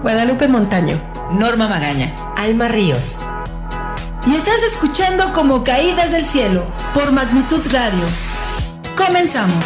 Guadalupe Montaño, Norma Magaña, Alma Ríos. Y estás escuchando Como Caídas del Cielo por Magnitud Radio. Comenzamos.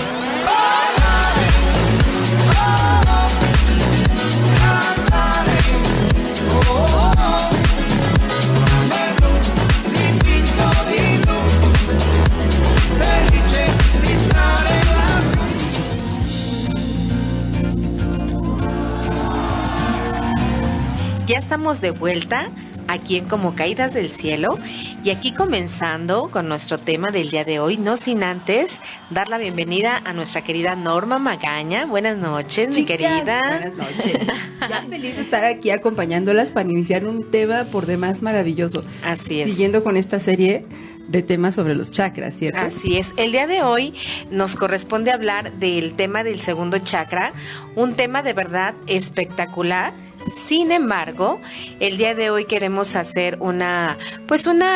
Ya estamos de vuelta aquí en Como Caídas del Cielo y aquí comenzando con nuestro tema del día de hoy, no sin antes dar la bienvenida a nuestra querida Norma Magaña. Buenas noches, mi querida. Buenas noches. Ya feliz de estar aquí acompañándolas para iniciar un tema por demás maravilloso. Así es. Siguiendo con esta serie de temas sobre los chakras, ¿cierto? Así es. El día de hoy nos corresponde hablar del tema del segundo chakra, un tema de verdad espectacular. Sin embargo, el día de hoy queremos hacer una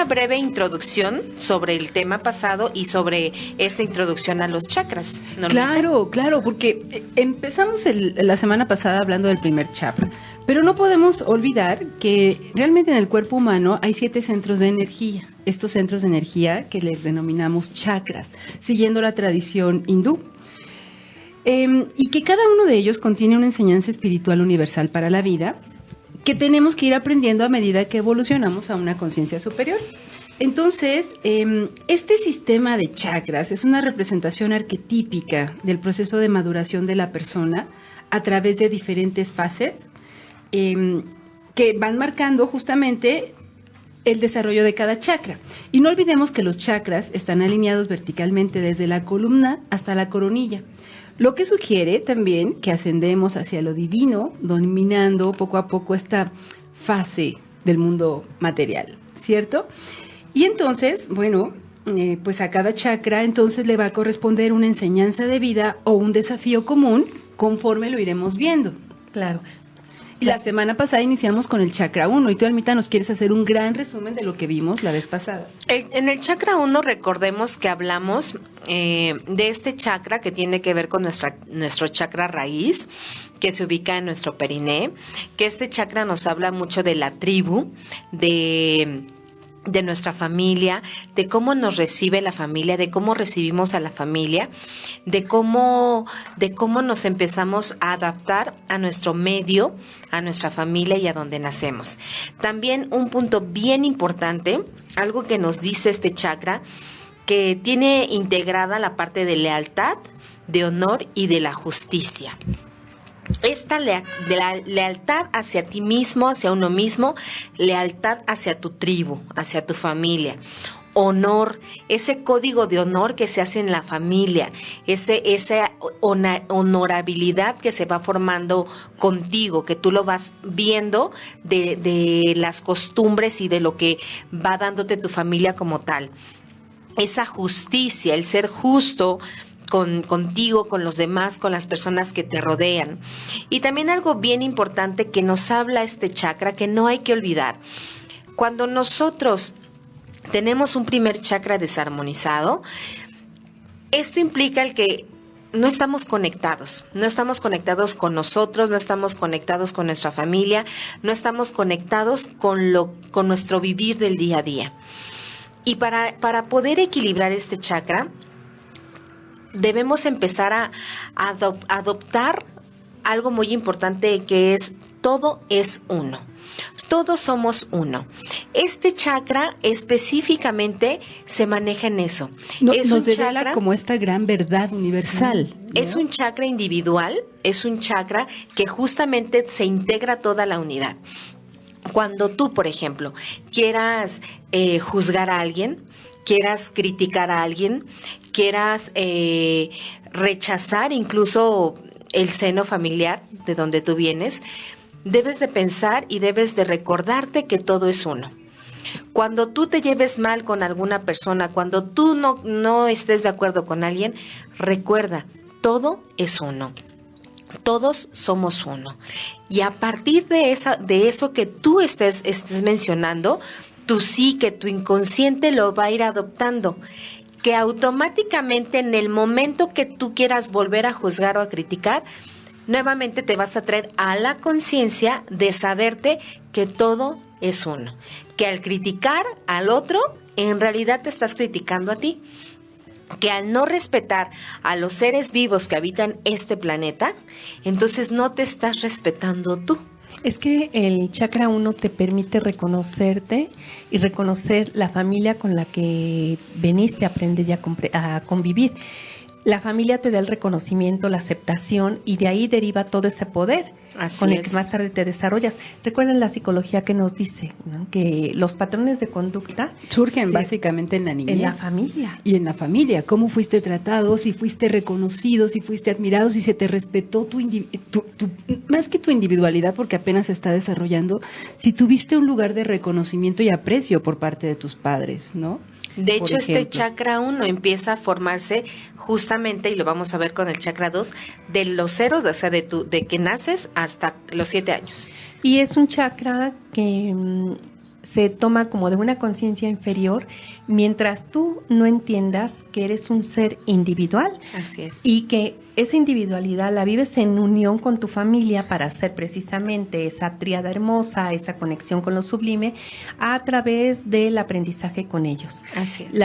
breve introducción sobre el tema pasado y sobre esta introducción a los chakras. Normita. Claro, porque empezamos la semana pasada hablando del primer chakra, pero no podemos olvidar que realmente en el cuerpo humano hay 7 centros de energía. Estos centros de energía que les denominamos chakras, siguiendo la tradición hindú. Y que cada uno de ellos contiene una enseñanza espiritual universal para la vida que tenemos que ir aprendiendo a medida que evolucionamos a una conciencia superior. Entonces, este sistema de chakras es una representación arquetípica del proceso de maduración de la persona a través de diferentes fases que van marcando justamente el desarrollo de cada chakra. Y no olvidemos que los chakras están alineados verticalmente desde la columna hasta la coronilla, lo que sugiere también que ascendemos hacia lo divino, dominando poco a poco esta fase del mundo material, ¿cierto? Y entonces, pues a cada chakra entonces le va a corresponder una enseñanza de vida o un desafío común, conforme lo iremos viendo. Claro. Y la semana pasada iniciamos con el chakra 1 y tú, Almita, nos quieres hacer un gran resumen de lo que vimos la vez pasada. En el chakra 1 recordemos que hablamos de este chakra que tiene que ver con nuestro chakra raíz, que se ubica en nuestro periné, que este chakra nos habla mucho de la tribu, de nuestra familia, de cómo nos recibe la familia, de cómo recibimos a la familia, de cómo nos empezamos a adaptar a nuestro medio, a nuestra familia y a donde nacemos. También un punto bien importante, algo que nos dice este chakra, que tiene integrada la parte de lealtad, de honor y de la justicia. Esta lealtad hacia ti mismo, hacia uno mismo, lealtad hacia tu tribu, hacia tu familia, honor, ese código de honor que se hace en la familia, esa honorabilidad que se va formando contigo, que tú lo vas viendo de las costumbres y de lo que va dándote tu familia como tal. Esa justicia, el ser justo contigo, con los demás, con las personas que te rodean. Y también algo bien importante que nos habla este chakra, que no hay que olvidar. Cuando nosotros tenemos un primer chakra desarmonizado, esto implica el que no estamos conectados con nosotros, no estamos conectados con nuestra familia, no estamos conectados con nuestro vivir del día a día. Y para poder equilibrar este chakra, debemos empezar a adoptar algo muy importante, que es todo es uno. Todos somos uno. Este chakra específicamente se maneja en eso. Nos revela como esta gran verdad universal. Sí, ¿no? Es un chakra individual, es un chakra que justamente se integra toda la unidad. Cuando tú, por ejemplo, quieras juzgar a alguien, quieras criticar a alguien, quieras rechazar incluso el seno familiar de donde tú vienes, debes de pensar y debes de recordarte que todo es uno. Cuando tú te lleves mal con alguna persona, cuando tú no estés de acuerdo con alguien, recuerda, todo es uno. Todos somos uno. Y a partir de eso que tú estés mencionando, tu psique, tu inconsciente lo va a ir adoptando, que automáticamente en el momento que tú quieras volver a juzgar o a criticar, nuevamente te vas a traer a la conciencia de saberte que todo es uno, que al criticar al otro, en realidad te estás criticando a ti, que al no respetar a los seres vivos que habitan este planeta, entonces no te estás respetando tú. Es que el chakra 1 te permite reconocerte y reconocer la familia con la que veniste a aprender y a convivir. La familia te da el reconocimiento, la aceptación, y de ahí deriva todo ese poder con el que más tarde te desarrollas. Recuerden la psicología que nos dice, ¿no?, que los patrones de conducta surgen básicamente en la niñez. En la familia. Y en la familia. ¿Cómo fuiste tratado? Si fuiste reconocido, si fuiste admirado, si se te respetó más que tu individualidad, porque apenas se está desarrollando, si tuviste un lugar de reconocimiento y aprecio por parte de tus padres, ¿no? De hecho, este chakra 1 empieza a formarse justamente, y lo vamos a ver con el chakra 2, de los ceros, o sea, de que naces hasta los 7 años. Y es un chakra que se toma como de una conciencia inferior, mientras tú no entiendas que eres un ser individual. Así es. Y que esa individualidad la vives en unión con tu familia para hacer precisamente esa tríada hermosa, esa conexión con lo sublime, a través del aprendizaje con ellos. Así es. El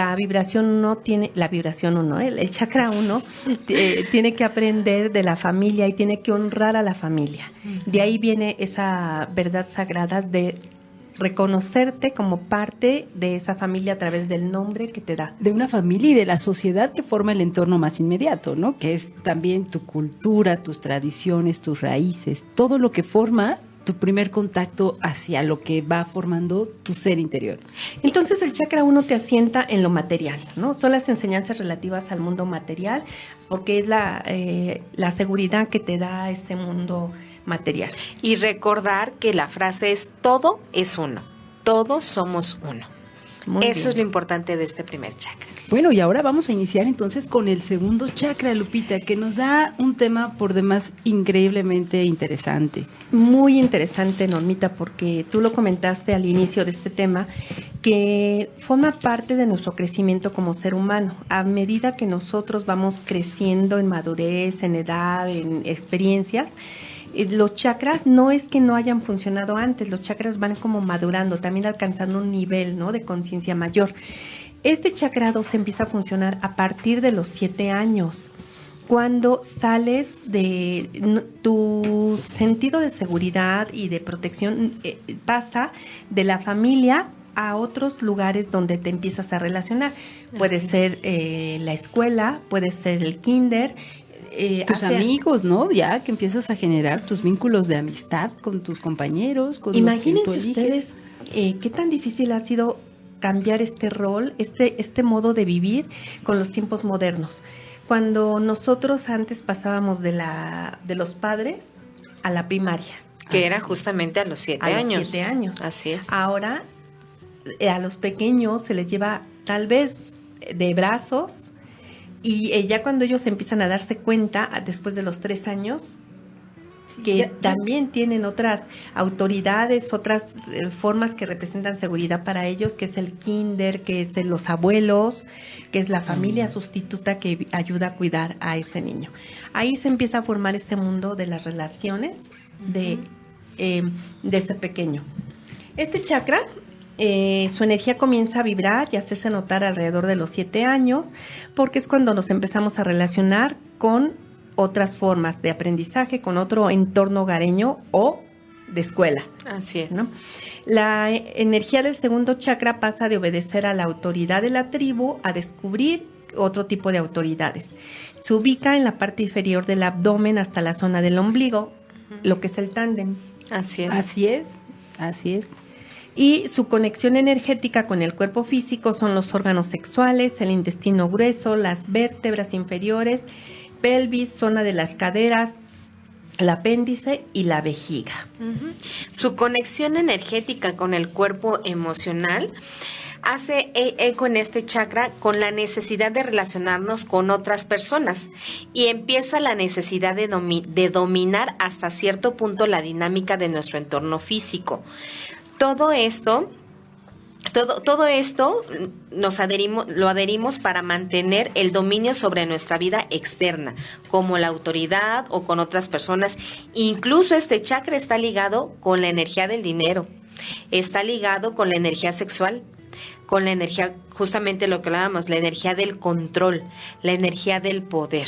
chakra 1 tiene que aprender de la familia y tiene que honrar a la familia. De ahí viene esa verdad sagrada de reconocerte como parte de esa familia a través del nombre que te da. De una familia y de la sociedad que forma el entorno más inmediato, ¿no? Que es también tu cultura, tus tradiciones, tus raíces, todo lo que forma tu primer contacto hacia lo que va formando tu ser interior. Entonces el chakra 1 te asienta en lo material, ¿no? Son las enseñanzas relativas al mundo material, porque es la seguridad que te da ese mundo material. Y recordar que la frase es: todo es uno, todos somos uno. Eso es lo importante de este primer chakra. Bueno, y ahora vamos a iniciar entonces con el segundo chakra, Lupita, que nos da un tema por demás increíblemente interesante. Muy interesante, Normita, porque tú lo comentaste al inicio de este tema, que forma parte de nuestro crecimiento como ser humano. A medida que nosotros vamos creciendo en madurez, en edad, en experiencias, los chakras no es que no hayan funcionado antes, los chakras van como madurando, también alcanzando un nivel, ¿no?, de conciencia mayor. Este chakra 2 empieza a funcionar a partir de los 7 años, cuando sales de tu sentido de seguridad y de protección, pasa de la familia a otros lugares donde te empiezas a relacionar. Puede ser la escuela, puede ser el kinder, tus amigos, ¿no? Ya que empiezas a generar tus vínculos de amistad con tus compañeros, con imagínense los que tú eliges. Ustedes qué tan difícil ha sido cambiar este rol, este modo de vivir con los tiempos modernos. Cuando nosotros antes pasábamos de los padres a la primaria. Que era justamente a los 7 años. A los 7 años. Así es. Ahora a los pequeños se les lleva tal vez de brazos, y ya cuando ellos empiezan a darse cuenta, después de los 3 años, que también tienen otras autoridades, otras formas que representan seguridad para ellos, que es el kinder, que es los abuelos, que es la familia sustituta que ayuda a cuidar a ese niño. Ahí se empieza a formar ese mundo de las relaciones de ese pequeño. Este chakra, su energía comienza a vibrar y a hacerse notar alrededor de los 7 años, porque es cuando nos empezamos a relacionar con otras formas de aprendizaje, con otro entorno hogareño o de escuela. Así es. ¿No? La energía del segundo chakra pasa de obedecer a la autoridad de la tribu a descubrir otro tipo de autoridades. Se ubica en la parte inferior del abdomen hasta la zona del ombligo, lo que es el tándem. Así es. Así es, así es. Y su conexión energética con el cuerpo físico son los órganos sexuales, el intestino grueso, las vértebras inferiores, pelvis, zona de las caderas, el apéndice y la vejiga. Su conexión energética con el cuerpo emocional hace eco en este chakra con la necesidad de relacionarnos con otras personas, y empieza la necesidad de dominar hasta cierto punto la dinámica de nuestro entorno físico. Todo esto Todo esto lo adherimos para mantener el dominio sobre nuestra vida externa, como la autoridad o con otras personas. Incluso este chakra está ligado con la energía del dinero, está ligado con la energía sexual, con la energía, justamente lo que hablábamos, la energía del control, la energía del poder.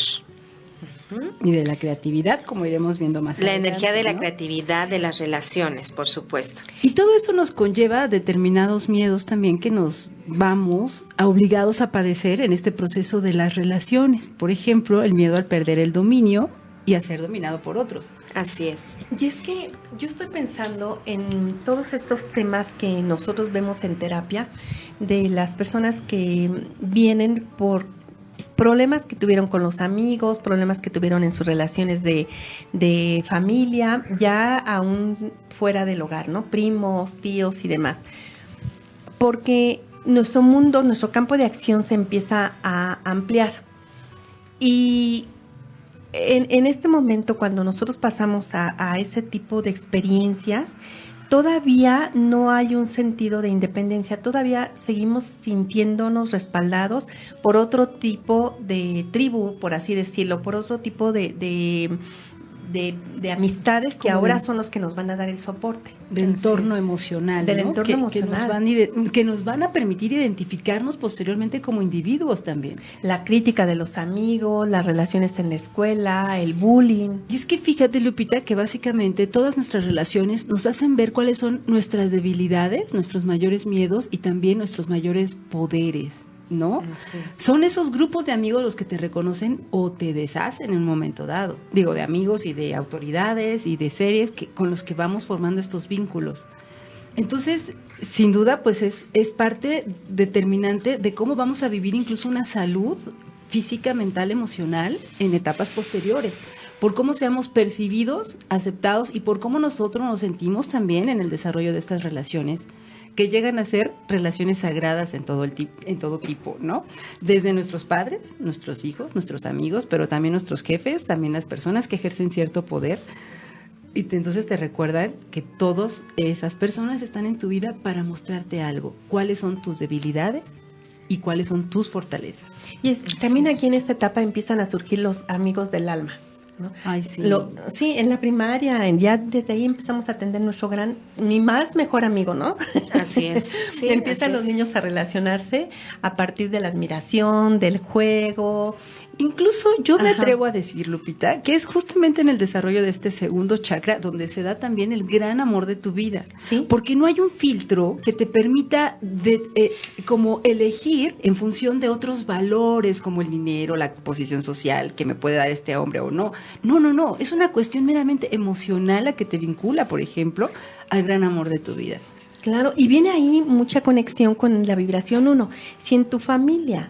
Y de la creatividad, como iremos viendo más adelante. La energía de la ¿no? creatividad, de las relaciones, por supuesto. Y todo esto nos conlleva a determinados miedos también que nos vamos obligados a padecer en este proceso de las relaciones. Por ejemplo, el miedo al perder el dominio y a ser dominado por otros. Así es. Y es que yo estoy pensando en todos estos temas que nosotros vemos en terapia, de las personas que vienen por problemas que tuvieron con los amigos, problemas que tuvieron en sus relaciones de familia, ya aún fuera del hogar, ¿no? Primos, tíos y demás. Porque nuestro mundo, nuestro campo de acción se empieza a ampliar. Y en este momento, cuando nosotros pasamos a ese tipo de experiencias, todavía no hay un sentido de independencia, todavía seguimos sintiéndonos respaldados por otro tipo de tribu, por así decirlo, por otro tipo de amistades que ahora son los que nos van a dar el soporte. De entorno emocional, del ¿no? entorno emocional. Que nos van a permitir identificarnos posteriormente como individuos también. La crítica de los amigos, las relaciones en la escuela, el bullying. Y es que fíjate, Lupita, que básicamente todas nuestras relaciones nos hacen ver cuáles son nuestras debilidades, nuestros mayores miedos y también nuestros mayores poderes, ¿no? Son esos grupos de amigos los que te reconocen o te deshacen en un momento dado. Digo, de amigos y de autoridades y de series con los que vamos formando estos vínculos. Entonces, sin duda, pues es parte determinante de cómo vamos a vivir incluso una salud física, mental, emocional en etapas posteriores. Por cómo seamos percibidos, aceptados y por cómo nosotros nos sentimos también en el desarrollo de estas relaciones, que llegan a ser relaciones sagradas en todo tipo, ¿no? Desde nuestros padres, nuestros hijos, nuestros amigos, pero también nuestros jefes, también las personas que ejercen cierto poder. Y entonces te recuerdan que todas esas personas están en tu vida para mostrarte algo. ¿Cuáles son tus debilidades y cuáles son tus fortalezas? Y también aquí en esta etapa empiezan a surgir los amigos del alma, ¿no? Ay, sí. Sí, en la primaria, ya desde ahí empezamos a atender mi más mejor amigo, ¿no? Así es. Sí, empiezan los niños a relacionarse a partir de la admiración, del juego. Incluso yo me atrevo a decir, Lupita, que es justamente en el desarrollo de este segundo chakra donde se da también el gran amor de tu vida. ¿Sí? Porque no hay un filtro que te permita como elegir en función de otros valores como el dinero, la posición social que me puede dar este hombre o no. No. Es una cuestión meramente emocional la que te vincula, por ejemplo, al gran amor de tu vida. Claro, y viene ahí mucha conexión con la vibración 1. Si en tu familia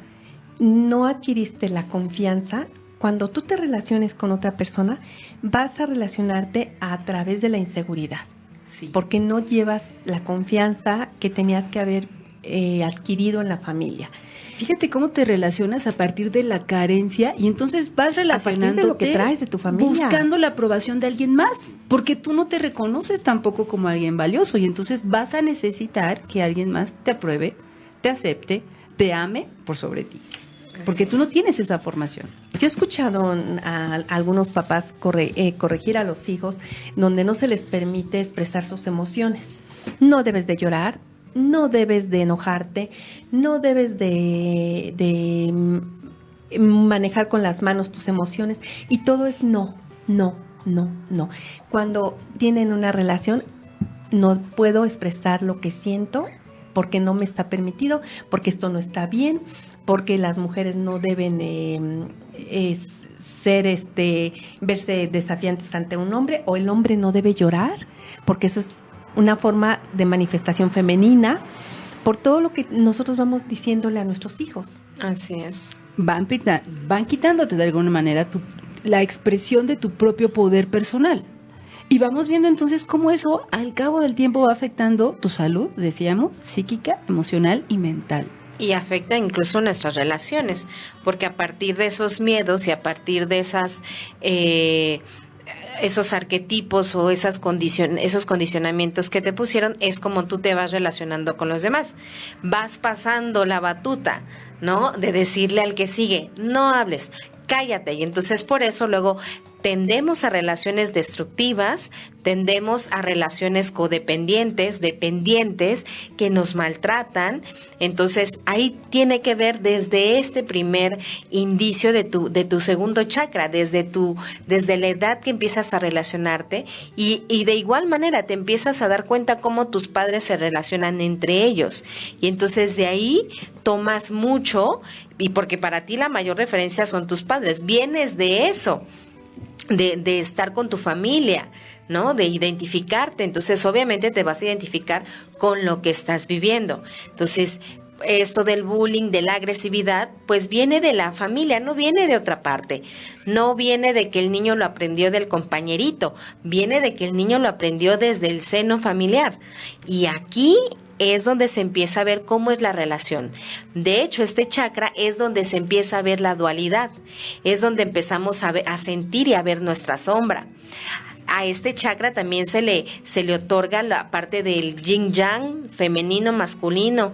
no adquiriste la confianza, cuando tú te relaciones con otra persona, vas a relacionarte a través de la inseguridad. Sí. Porque no llevas la confianza que tenías que haber adquirido en la familia. Fíjate cómo te relacionas a partir de la carencia y entonces vas relacionándote de lo que traes de tu familia, buscando la aprobación de alguien más, porque tú no te reconoces tampoco como alguien valioso y entonces vas a necesitar que alguien más te apruebe, te acepte, te ame por sobre ti. Porque tú no tienes esa formación. Yo he escuchado a algunos papás corregir a los hijos donde no se les permite expresar sus emociones. No debes de llorar, no debes de enojarte, no debes de manejar con las manos tus emociones y todo es no. Cuando tienen una relación, no puedo expresar lo que siento porque no me está permitido, porque esto no está bien, porque las mujeres no deben verse desafiantes ante un hombre, o el hombre no debe llorar, porque eso es una forma de manifestación femenina, por todo lo que nosotros vamos diciéndole a nuestros hijos. Así es. Van quitándote de alguna manera la expresión de tu propio poder personal. Y vamos viendo entonces cómo eso al cabo del tiempo va afectando tu salud, decíamos, psíquica, emocional y mental. Y afecta incluso nuestras relaciones, porque a partir de esos miedos y a partir de esas esos arquetipos o esos condicionamientos que te pusieron, es como tú te vas relacionando con los demás. Vas pasando la batuta, ¿no? De decirle al que sigue, no hables, cállate. Y entonces por eso luego tendemos a relaciones destructivas, tendemos a relaciones codependientes, dependientes, que nos maltratan. Entonces ahí tiene que ver desde este primer indicio de tu segundo chakra, desde la edad que empiezas a relacionarte, y de igual manera te empiezas a dar cuenta cómo tus padres se relacionan entre ellos. Y entonces de ahí tomas mucho, y porque para ti la mayor referencia son tus padres, vienes de eso. De estar con tu familia, ¿no? De identificarte. Entonces, obviamente te vas a identificar con lo que estás viviendo. Entonces, esto del bullying, de la agresividad, pues viene de la familia, no viene de otra parte. No viene de que el niño lo aprendió del compañerito, viene de que el niño lo aprendió desde el seno familiar. Y aquí es donde se empieza a ver cómo es la relación. De hecho, este chakra es donde se empieza a ver la dualidad, es donde empezamos a sentir y a ver nuestra sombra. A este chakra también se le otorga la parte del yin yang, femenino, masculino,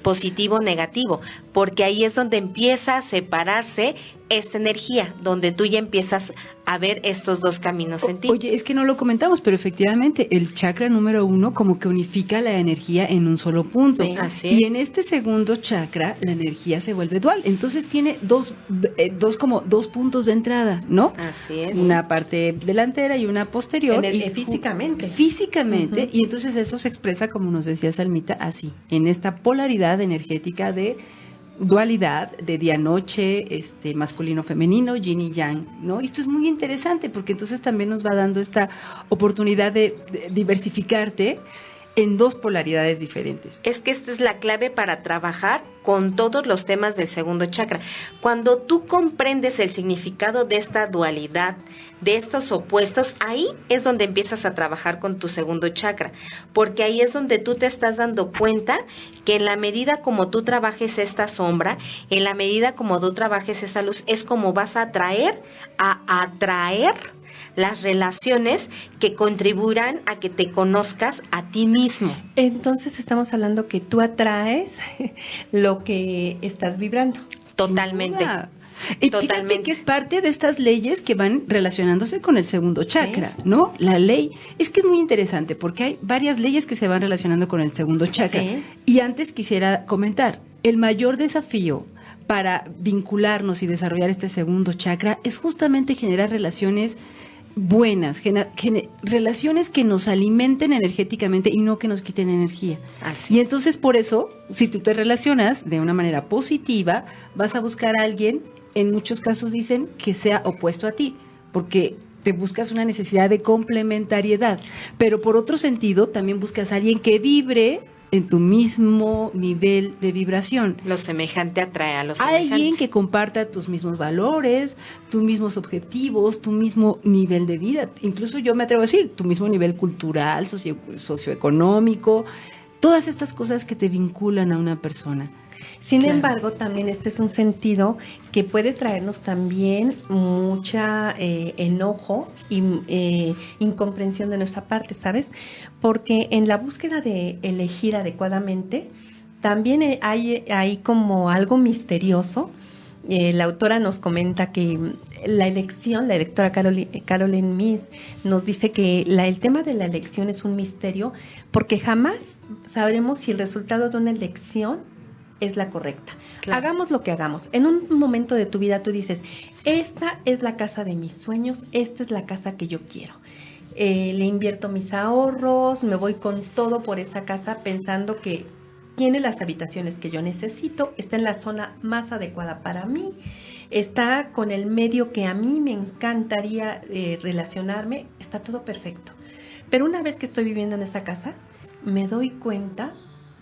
positivo, negativo, porque ahí es donde empieza a separarse esta energía, donde tú ya empiezas a ver estos dos caminos en ti. Oye, es que no lo comentamos, pero efectivamente el chakra número 1 como que unifica la energía en un solo punto. Sí, así es. Y en este segundo chakra la energía se vuelve dual. Entonces tiene dos puntos de entrada, ¿no? Así es. Una parte delantera y una posterior. Físicamente. Físicamente. Y entonces eso se expresa, como nos decía Salmita, así, en esta polaridad energética de dualidad de día-noche, masculino-femenino, yin y yang, ¿no? Y esto es muy interesante porque entonces también nos va dando esta oportunidad de diversificarte en dos polaridades diferentes. Es que esta es la clave para trabajar con todos los temas del segundo chakra. Cuando tú comprendes el significado de esta dualidad, de estos opuestos, ahí es donde empiezas a trabajar con tu segundo chakra, porque ahí es donde tú te estás dando cuenta que en la medida como tú trabajes esta sombra, en la medida como tú trabajes esa luz, es como vas a atraer las relaciones que contribuirán a que te conozcas a ti mismo. Entonces estamos hablando que tú atraes lo que estás vibrando. Totalmente. Y fíjate que es parte de estas leyes que van relacionándose con el segundo chakra, ¿no? La ley, es que es muy interesante porque hay varias leyes que se van relacionando con el segundo chakra. Sí. Y antes quisiera comentar, el mayor desafío para vincularnos y desarrollar este segundo chakra es justamente generar relaciones buenas, relaciones que nos alimenten energéticamente y no que nos quiten energía. Así y entonces por eso, si tú te relacionas de una manera positiva, vas a buscar a alguien, en muchos casos dicen que sea opuesto a ti, porque te buscas una necesidad de complementariedad, pero por otro sentido también buscas a alguien que vibre en tu mismo nivel de vibración. Lo semejante atrae a lo semejante. Alguien que comparta tus mismos valores, tus mismos objetivos, tu mismo nivel de vida. Incluso yo me atrevo a decir, tu mismo nivel cultural, socioeconómico, todas estas cosas que te vinculan a una persona. Sin embargo, también este es un sentido que puede traernos también mucha enojo y incomprensión de nuestra parte, ¿sabes? Porque en la búsqueda de elegir adecuadamente, también hay como algo misterioso. La autora nos comenta que la lectora Caroline Myss nos dice que el tema de la elección es un misterio porque jamás sabremos si el resultado de una elección es la correcta. Claro. Hagamos lo que hagamos. En un momento de tu vida tú dices, esta es la casa de mis sueños, esta es la casa que yo quiero. Le invierto mis ahorros, me voy con todo por esa casa pensando que tiene las habitaciones que yo necesito, está en la zona más adecuada para mí, está con el medio que a mí me encantaría relacionarme, está todo perfecto. Pero una vez que estoy viviendo en esa casa, me doy cuenta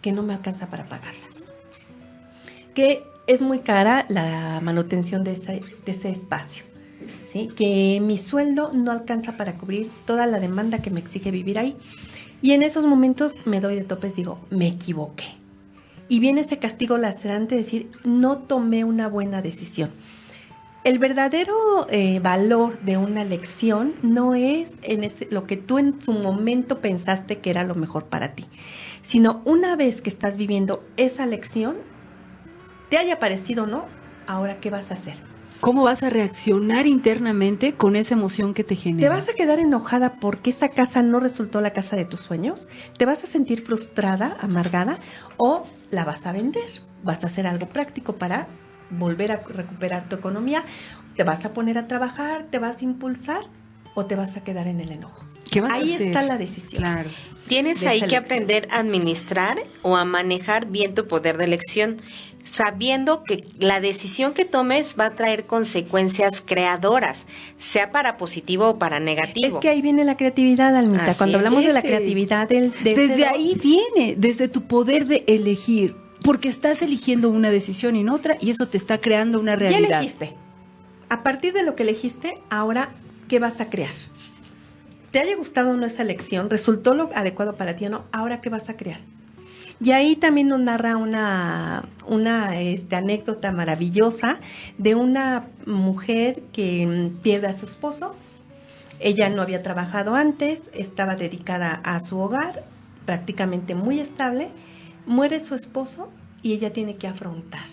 que no me alcanza para pagarla. Que es muy cara la manutención de ese espacio, ¿sí? Que mi sueldo no alcanza para cubrir toda la demanda que me exige vivir ahí. Y en esos momentos me doy de topes, digo, me equivoqué. Y viene ese castigo lacerante de decir, no tomé una buena decisión. El verdadero valor de una lección no es lo que tú en su momento pensaste que era lo mejor para ti, sino una vez que estás viviendo esa lección, te haya parecido o no, ahora ¿qué vas a hacer? ¿Cómo vas a reaccionar internamente con esa emoción que te genera? ¿Te vas a quedar enojada porque esa casa no resultó la casa de tus sueños? ¿Te vas a sentir frustrada, amargada? ¿O la vas a vender? ¿Vas a hacer algo práctico para volver a recuperar tu economía? ¿Te vas a poner a trabajar? ¿Te vas a impulsar? ¿O te vas a quedar en el enojo? ¿Qué vas Ahí a hacer? Está la decisión. Claro. Tienes de ahí esa que elección. aprender a administrar o a manejar bien tu poder de elección, sabiendo que la decisión que tomes va a traer consecuencias creadoras, sea para positivo o para negativo. Es que ahí viene la creatividad, Almita. Así Cuando es. hablamos de la Ese. creatividad, Desde ahí viene, desde tu poder de elegir, porque estás eligiendo una decisión y no otra, y eso te está creando una ya realidad. elegiste. A partir de lo que elegiste, ahora, ¿qué vas a crear? ¿Te haya gustado o no esa elección? ¿Resultó lo adecuado para ti o no? Ahora, ¿qué vas a crear? Y ahí también nos narra una anécdota maravillosa de una mujer que pierde a su esposo. Ella no había trabajado antes, estaba dedicada a su hogar, prácticamente muy estable. Muere su esposo y ella tiene que afrontar.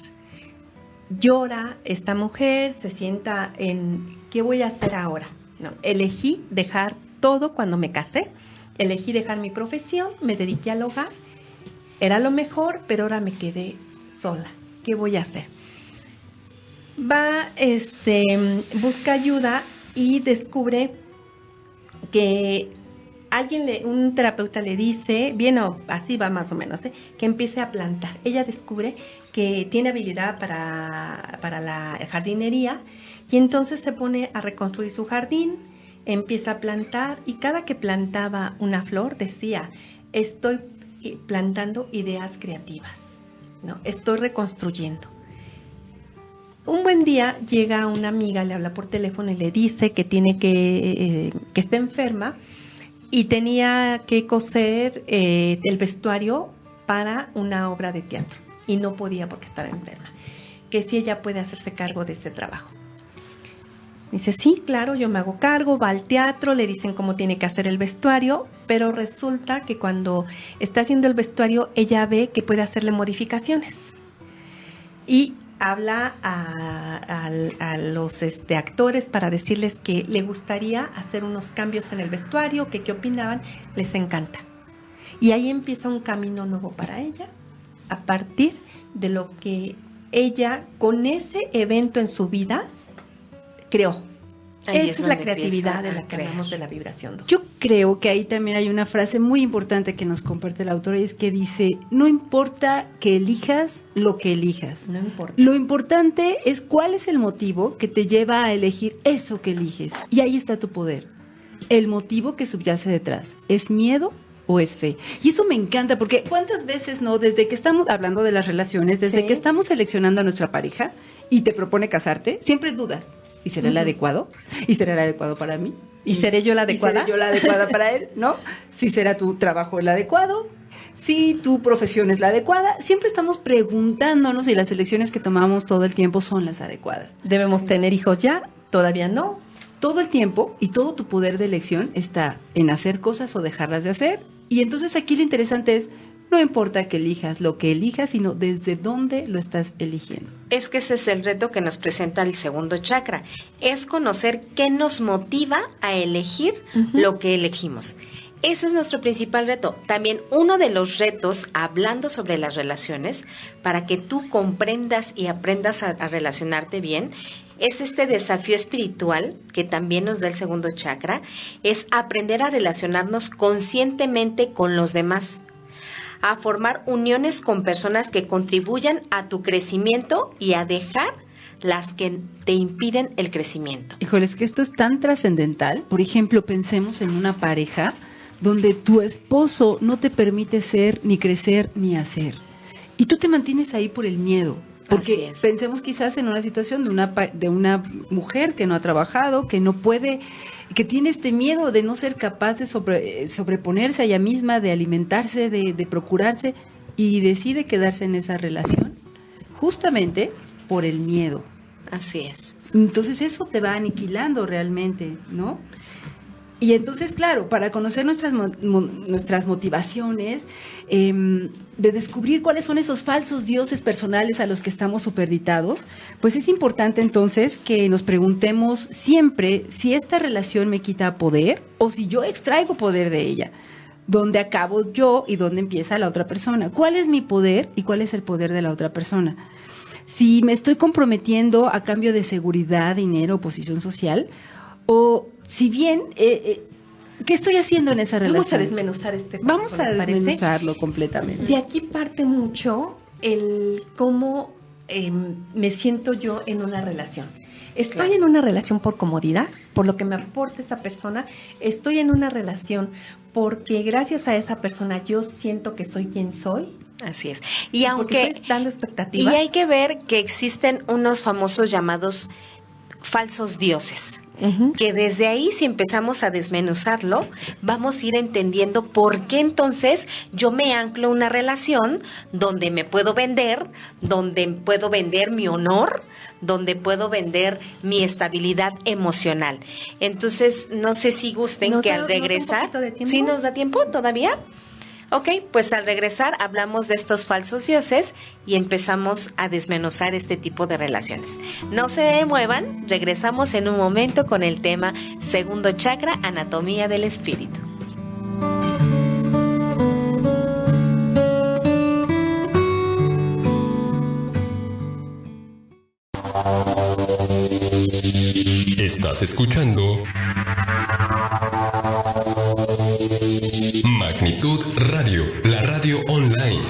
Llora esta mujer, se sienta en ¿qué voy a hacer ahora? No, elegí dejar todo cuando me casé, elegí dejar mi profesión, me dediqué al hogar. Era lo mejor, pero ahora me quedé sola. ¿Qué voy a hacer? Va, busca ayuda y descubre que un terapeuta le dice, bien, así va más o menos, que empiece a plantar. Ella descubre que tiene habilidad para la jardinería y entonces se pone a reconstruir su jardín, empieza a plantar y cada que plantaba una flor decía, estoy plantando ideas creativas, ¿no? Estoy reconstruyendo. Un buen día llega una amiga, le habla por teléfono y le dice que que está enferma y tenía que coser el vestuario para una obra de teatro y no podía porque estaba enferma. Que si ella puede hacerse cargo de ese trabajo. Dice, sí, claro, yo me hago cargo, va al teatro, le dicen cómo tiene que hacer el vestuario, pero resulta que cuando está haciendo el vestuario, ella ve que puede hacerle modificaciones. Y habla a los actores para decirles que le gustaría hacer unos cambios en el vestuario, que qué opinaban, les encanta. Y ahí empieza un camino nuevo para ella, a partir de lo que ella, con ese evento en su vida, creó. Ahí Esa es la donde creatividad empieza de a la que crear. hablamos de la vibración 2. Yo creo que ahí también hay una frase muy importante que nos comparte la autora y es que dice, no importa que elijas lo que elijas. No importa. Lo importante es cuál es el motivo que te lleva a elegir eso que eliges. Y ahí está tu poder. El motivo que subyace detrás. ¿Es miedo o es fe? Y eso me encanta porque ¿cuántas veces no? Desde que estamos hablando de las relaciones, desde Sí. que estamos seleccionando a nuestra pareja y te propone casarte, siempre dudas. ¿Y será el adecuado? ¿Y será el adecuado para mí? ¿Y seré yo la adecuada? ¿Y seré yo la adecuada para él? ¿No? ¿Si será tu trabajo el adecuado? ¿Si tu profesión es la adecuada? Siempre estamos preguntándonos si las elecciones que tomamos todo el tiempo son las adecuadas. ¿Debemos tener hijos ya? Todavía no. Todo el tiempo y todo tu poder de elección está en hacer cosas o dejarlas de hacer. Y entonces aquí lo interesante es, no importa que elijas lo que elijas, sino desde dónde lo estás eligiendo. Es que ese es el reto que nos presenta el segundo chakra, es conocer qué nos motiva a elegir lo que elegimos. Eso es nuestro principal reto. También uno de los retos, hablando sobre las relaciones, para que tú comprendas y aprendas a relacionarte bien, es este desafío espiritual que también nos da el segundo chakra, es aprender a relacionarnos conscientemente con los demás, a formar uniones con personas que contribuyan a tu crecimiento y a dejar las que te impiden el crecimiento. Híjole, es que esto es tan trascendental. Por ejemplo, pensemos en una pareja donde tu esposo no te permite ser, ni crecer, ni hacer. Y tú te mantienes ahí por el miedo. Porque Así es. pensemos quizás en una situación de una mujer que no ha trabajado, que no puede, que tiene este miedo de no ser capaz de sobreponerse a ella misma, de alimentarse, de procurarse, y decide quedarse en esa relación justamente por el miedo. Así es. Entonces eso te va aniquilando realmente, ¿no? Y entonces, claro, para conocer nuestras motivaciones, de descubrir cuáles son esos falsos dioses personales a los que estamos superditados, pues es importante entonces que nos preguntemos siempre si esta relación me quita poder o si yo extraigo poder de ella. ¿Dónde acabo yo y dónde empieza la otra persona? ¿Cuál es mi poder y cuál es el poder de la otra persona? Si me estoy comprometiendo a cambio de seguridad, dinero, posición social, o si bien, ¿qué estoy haciendo en esa relación? Vamos a desmenuzar este tema. Vamos a desmenuzarlo completamente. De aquí parte mucho el cómo me siento yo en una relación. Estoy en una relación por comodidad, por lo que me aporta esa persona. Estoy en una relación porque gracias a esa persona yo siento que soy quien soy. Así es. Y aunque estoy dando expectativas. Y hay que ver que existen unos famosos llamados falsos dioses. Que desde ahí, si empezamos a desmenuzarlo, vamos a ir entendiendo por qué entonces yo me anclo a una relación donde me puedo vender, donde puedo vender mi honor, donde puedo vender mi estabilidad emocional. Entonces, no sé si gusten que al regresar... ¿Sí nos da tiempo todavía? Ok, pues al regresar hablamos de estos falsos dioses y empezamos a desmenuzar este tipo de relaciones. No se muevan, regresamos en un momento con el tema segundo chakra, anatomía del espíritu. Estás escuchando Magnitud Radio, la radio online.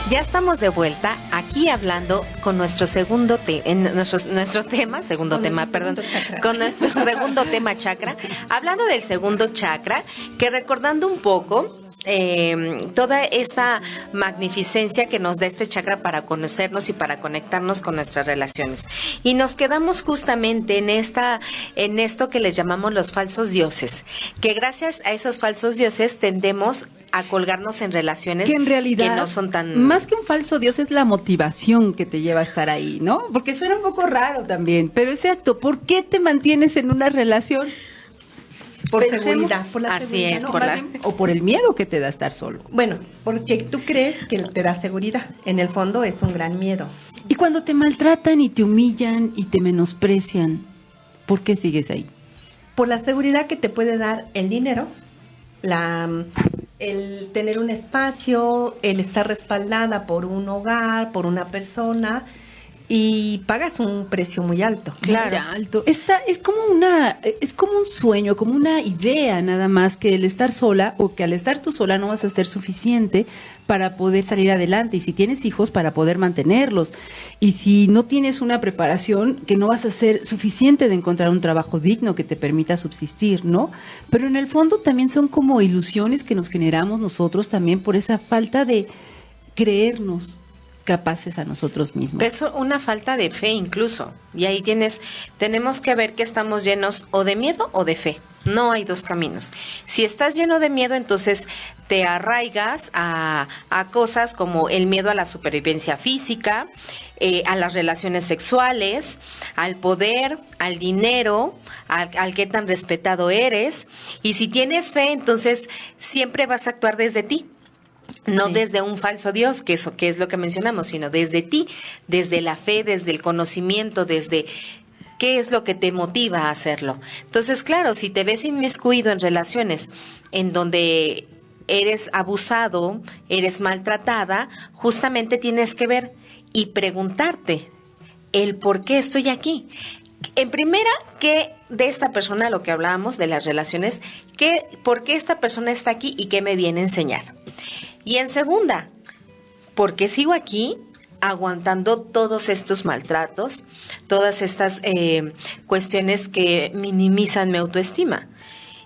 Ya estamos de vuelta aquí hablando con nuestro segundo nuestro tema chakra, hablando del segundo chakra, que recordando un poco toda esta magnificencia que nos da este chakra para conocernos y para conectarnos con nuestras relaciones. Y nos quedamos justamente en esto que les llamamos los falsos dioses, que gracias a esos falsos dioses tendemos a colgarnos en relaciones que en realidad que no son tan... Más que un falso dios es la motivación que te lleva a estar ahí, ¿no? Porque suena un poco raro también, pero exacto, ¿por qué te mantienes en una relación? Por seguridad, por la así seguridad. es, ¿no? O por el miedo que te da estar solo. Bueno, porque tú crees que te da seguridad. En el fondo es un gran miedo. Y cuando te maltratan y te humillan y te menosprecian, ¿por qué sigues ahí? Por la seguridad que te puede dar el dinero, el tener un espacio, el estar respaldada por un hogar, por una persona, y pagas un precio muy alto. Claro. Muy alto. Es como un sueño, como una idea nada más, que el estar sola o que al estar tú sola no vas a ser suficiente para poder salir adelante, y si tienes hijos para poder mantenerlos, y si no tienes una preparación, que no vas a ser suficiente de encontrar un trabajo digno que te permita subsistir, ¿no? Pero en el fondo también son como ilusiones que nos generamos nosotros también por esa falta de creernos capaces a nosotros mismos. Pero eso, una falta de fe incluso. Y ahí tenemos que ver que estamos llenos o de miedo o de fe. No hay dos caminos. Si estás lleno de miedo, entonces te arraigas a cosas como el miedo a la supervivencia física, a las relaciones sexuales, al poder, al dinero, al qué tan respetado eres. Y si tienes fe, entonces siempre vas a actuar desde ti. No desde un falso Dios, que es lo que mencionamos, sino desde ti, desde la fe, desde el conocimiento, desde qué es lo que te motiva a hacerlo. Entonces, claro, si te ves inmiscuido en relaciones en donde eres abusado, eres maltratada, justamente tienes que ver y preguntarte el por qué estoy aquí. En primera, que de esta persona, lo que hablábamos de las relaciones, por qué esta persona está aquí y qué me viene a enseñar. Y en segunda, ¿por qué sigo aquí aguantando todos estos maltratos, todas estas cuestiones que minimizan mi autoestima?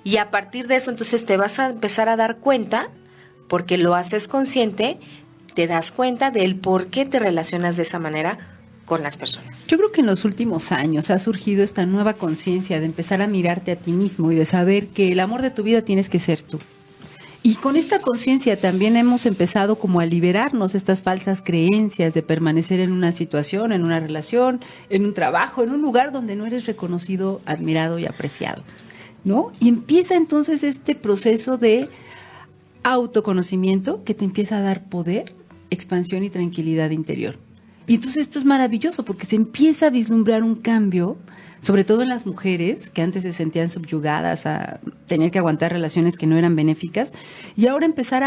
Y a partir de eso, entonces te vas a empezar a dar cuenta, porque lo haces consciente, te das cuenta del por qué te relacionas de esa manera con las personas. Yo creo que en los últimos años ha surgido esta nueva conciencia de empezar a mirarte a ti mismo y de saber que el amor de tu vida tienes que ser tú. Y con esta conciencia también hemos empezado como a liberarnos de estas falsas creencias de permanecer en una situación, en una relación, en un trabajo, en un lugar donde no eres reconocido, admirado y apreciado, ¿no? Y empieza entonces este proceso de autoconocimiento que te empieza a dar poder, expansión y tranquilidad interior. Y entonces esto es maravilloso porque se empieza a vislumbrar un cambio, sobre todo en las mujeres que antes se sentían subyugadas a tener que aguantar relaciones que no eran benéficas, y ahora empezar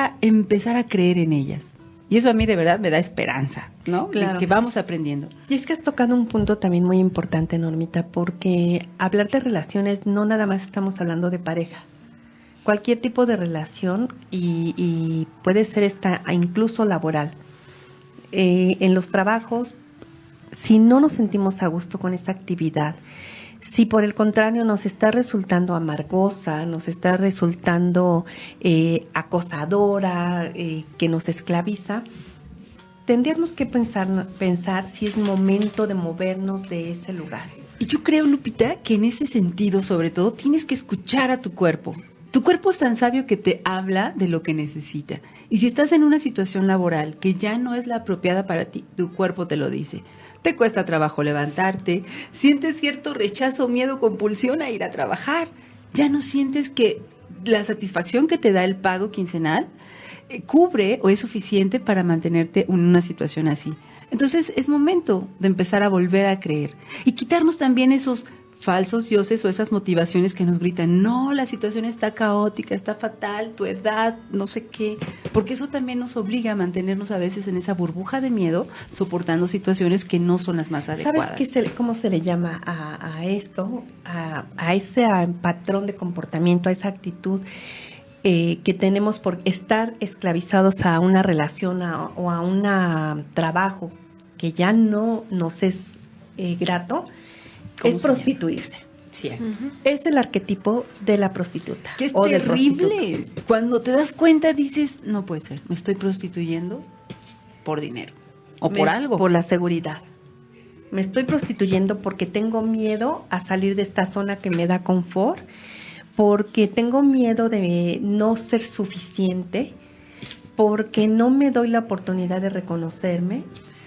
a creer en ellas. Y eso a mí de verdad me da esperanza, ¿no? Claro. De que vamos aprendiendo. Y es que has tocado un punto también muy importante, Normita, porque hablar de relaciones no nada más estamos hablando de pareja. Cualquier tipo de relación y puede ser esta incluso laboral. En los trabajos, si no nos sentimos a gusto con esta actividad, si por el contrario nos está resultando amargosa, nos está resultando acosadora, que nos esclaviza, tendríamos que pensar si es momento de movernos de ese lugar. Y yo creo, Lupita, que en ese sentido, sobre todo, tienes que escuchar a tu cuerpo. Tu cuerpo es tan sabio que te habla de lo que necesita. Y si estás en una situación laboral que ya no es la apropiada para ti, tu cuerpo te lo dice. Te cuesta trabajo levantarte, sientes cierto rechazo, miedo, compulsión a ir a trabajar. Ya no sientes que la satisfacción que te da el pago quincenal cubre o es suficiente para mantenerte en una situación así. Entonces es momento de empezar a volver a creer y quitarnos también esos falsos dioses o esas motivaciones que nos gritan, no, la situación está caótica, está fatal, tu edad, no sé qué, porque eso también nos obliga a mantenernos a veces en esa burbuja de miedo, soportando situaciones que no son las más adecuadas. ¿Sabes cómo se le llama a esto? A ese patrón de comportamiento, a esa actitud que tenemos por estar esclavizados a una relación o a un trabajo que ya no nos es grato. Es prostituirse. Cierto. Es el arquetipo de la prostituta. Que es o del terrible. prostituto. Cuando te das cuenta dices, no puede ser, me estoy prostituyendo por dinero o por algo. Por la seguridad. Me estoy prostituyendo porque tengo miedo a salir de esta zona que me da confort, porque tengo miedo de no ser suficiente, porque no me doy la oportunidad de reconocerme.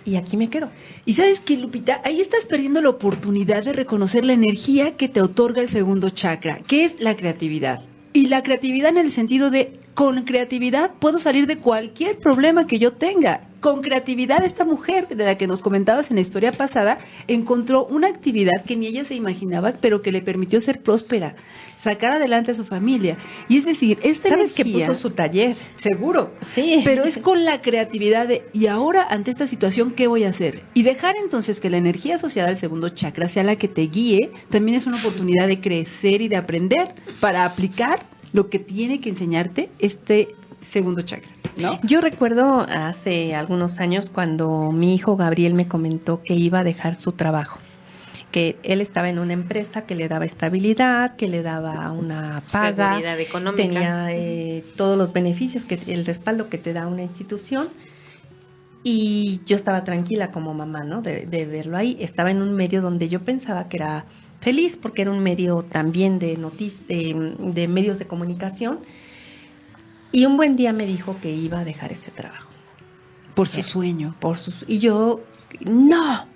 Y aquí me quedo. Y ¿sabes qué, Lupita? Ahí estás perdiendo la oportunidad de reconocer la energía que te otorga el segundo chakra, que es la creatividad. Y la creatividad en el sentido de, con creatividad puedo salir de cualquier problema que yo tenga. Con creatividad, esta mujer de la que nos comentabas en la historia pasada, encontró una actividad que ni ella se imaginaba, pero que le permitió ser próspera, sacar adelante a su familia. Y es decir, esta ¿Sabes energía... que puso su taller? Seguro, Sí. pero es con la creatividad de, y ahora ante esta situación, ¿qué voy a hacer? Y dejar entonces que la energía asociada al segundo chakra sea la que te guíe, también es una oportunidad de crecer y de aprender para aplicar lo que tiene que enseñarte este segundo chakra, ¿no? Yo recuerdo hace algunos años cuando mi hijo Gabriel me comentó que iba a dejar su trabajo, que él estaba en una empresa que le daba estabilidad, que le daba una paga, Seguridad económica. tenía todos los beneficios, el respaldo que te da una institución. Y yo estaba tranquila como mamá, ¿no? De verlo ahí. Estaba en un medio donde yo pensaba que era feliz, porque era un medio también de medios de comunicación. Y un buen día me dijo que iba a dejar ese trabajo. Por su sueño. Y yo, no.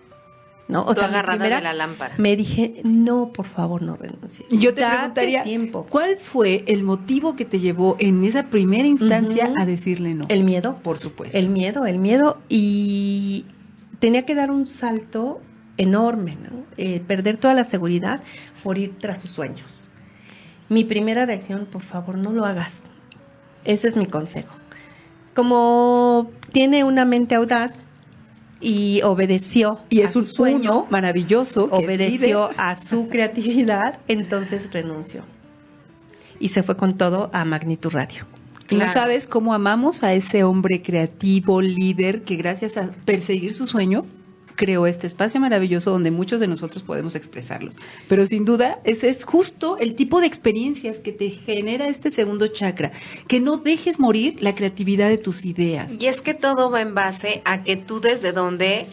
O Tú agarrada de la lámpara. Me dije, no, por favor, no renuncies. Y yo te Date preguntaría, tiempo. ¿cuál fue el motivo que te llevó en esa primera instancia a decirle no? El miedo. Por supuesto. El miedo. Y tenía que dar un salto enorme, ¿no? Perder toda la seguridad por ir tras sus sueños. Mi primera reacción, por favor, no lo hagas. Ese es mi consejo. Como tiene una mente audaz y obedeció Y a es su un sueño, sueño maravilloso. Que obedeció es a su creatividad, entonces renunció. Y se fue con todo a Magnitud Radio. Y no Claro. sabes cómo amamos a ese hombre creativo, líder, que gracias a perseguir su sueño, creó este espacio maravilloso donde muchos de nosotros podemos expresarlos. Pero sin duda, ese es justo el tipo de experiencias que te genera este segundo chakra. Que no dejes morir la creatividad de tus ideas. Y es que todo va en base a que tú desde donde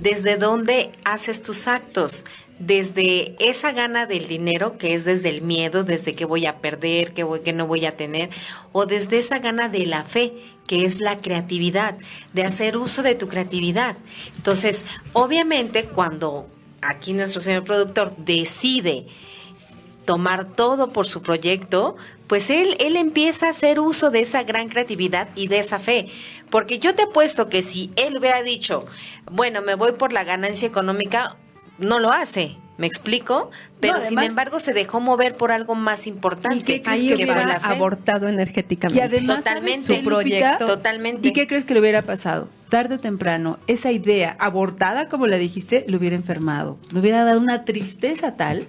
¿Desde dónde haces tus actos? Desde esa gana del dinero, que es desde el miedo, desde que voy a perder, que no voy a tener, o desde esa gana de la fe, que es la creatividad, de hacer uso de tu creatividad. Entonces, obviamente, cuando aquí nuestro señor productor decide tomar todo por su proyecto, pues él empieza a hacer uso de esa gran creatividad y de esa fe. Porque yo te apuesto que si él hubiera dicho, bueno, me voy por la ganancia económica, no lo hace, ¿me explico? Pero además, sin embargo se dejó mover por algo más importante. ¿Y qué crees ahí que fue hubiera la fe. abortado energéticamente? Y además, Totalmente. ¿sabes, su proyecto? Lupita? Totalmente. ¿Y qué crees que le hubiera pasado? Tarde o temprano, esa idea abortada, como la dijiste, lo hubiera enfermado. Le hubiera dado una tristeza tal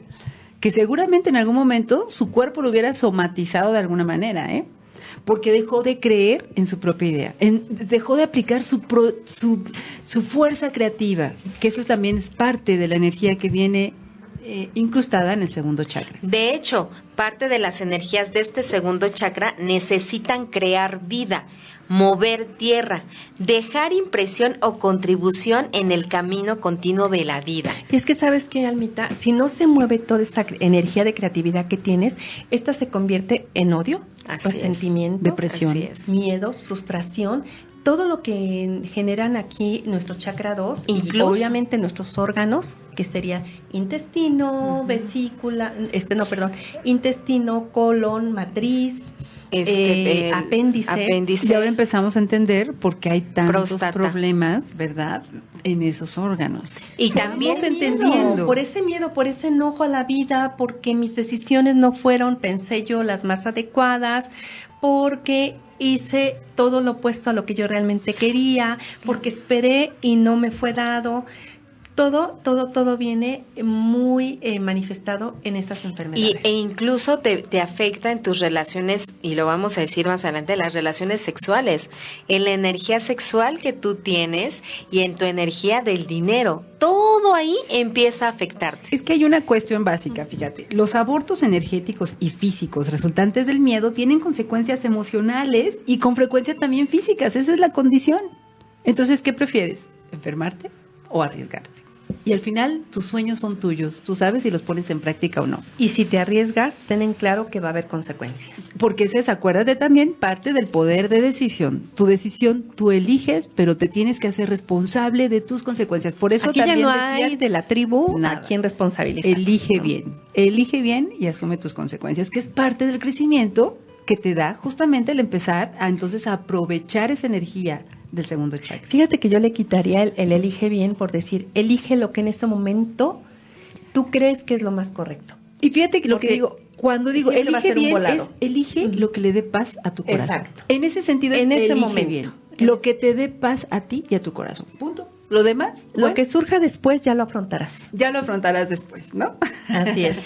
que seguramente en algún momento su cuerpo lo hubiera somatizado de alguna manera, ¿eh? Porque dejó de creer en su propia idea, dejó de aplicar su fuerza creativa, que eso también es parte de la energía que viene incrustada en el segundo chakra. De hecho, parte de las energías de este segundo chakra necesitan crear vida, mover tierra, dejar impresión o contribución en el camino continuo de la vida. Y es que, ¿sabes qué, Almita? Si no se mueve toda esa energía de creatividad que tienes, esta se convierte en odio, Así es. resentimiento, Depresión. Así es. miedos, frustración, todo lo que generan aquí nuestro chakra 2 y Incluso. obviamente nuestros órganos, que sería intestino, vesícula, intestino, colon, matriz, El apéndice. Y ahora empezamos a entender por qué hay tantos Próstata. problemas, ¿verdad?, en esos órganos. Y también Por ese entendiendo. miedo, por ese enojo a la vida, porque mis decisiones no fueron, pensé yo, las más adecuadas, porque hice todo lo opuesto a lo que yo realmente quería, porque esperé y no me fue dado. Todo viene muy manifestado en esas enfermedades. E incluso te afecta en tus relaciones, y lo vamos a decir más adelante, las relaciones sexuales, en la energía sexual que tú tienes y en tu energía del dinero. Todo ahí empieza a afectarte. Es que hay una cuestión básica, fíjate. Los abortos energéticos y físicos resultantes del miedo tienen consecuencias emocionales y con frecuencia también físicas. Esa es la condición. Entonces, ¿qué prefieres? ¿Enfermarte o arriesgarte? Y al final, tus sueños son tuyos. Tú sabes si los pones en práctica o no. Y si te arriesgas, ten en claro que va a haber consecuencias. Porque es esa, acuérdate también, parte del poder de decisión. Tu decisión, tú eliges, pero te tienes que hacer responsable de tus consecuencias. Por eso Aquí ya también no decía, hay de la tribu nada. a quién responsabilizar. elige ¿no? elige bien y asume tus consecuencias, que es parte del crecimiento que te da justamente el empezar a entonces a aprovechar esa energía del segundo chakra. Fíjate que yo le quitaría el elige bien por decir, elige lo que en este momento tú crees que es lo más correcto. Y fíjate que lo que Porque digo, cuando digo siempre va a elige ser un bien, volado. es elige lo que le dé paz a tu corazón. Exacto. En ese sentido es En ese elige momento. bien. Lo que te dé paz a ti y a tu corazón. Punto. Lo demás, Lo bueno, que surja después ya lo afrontarás. ya lo afrontarás después, ¿no? Así es.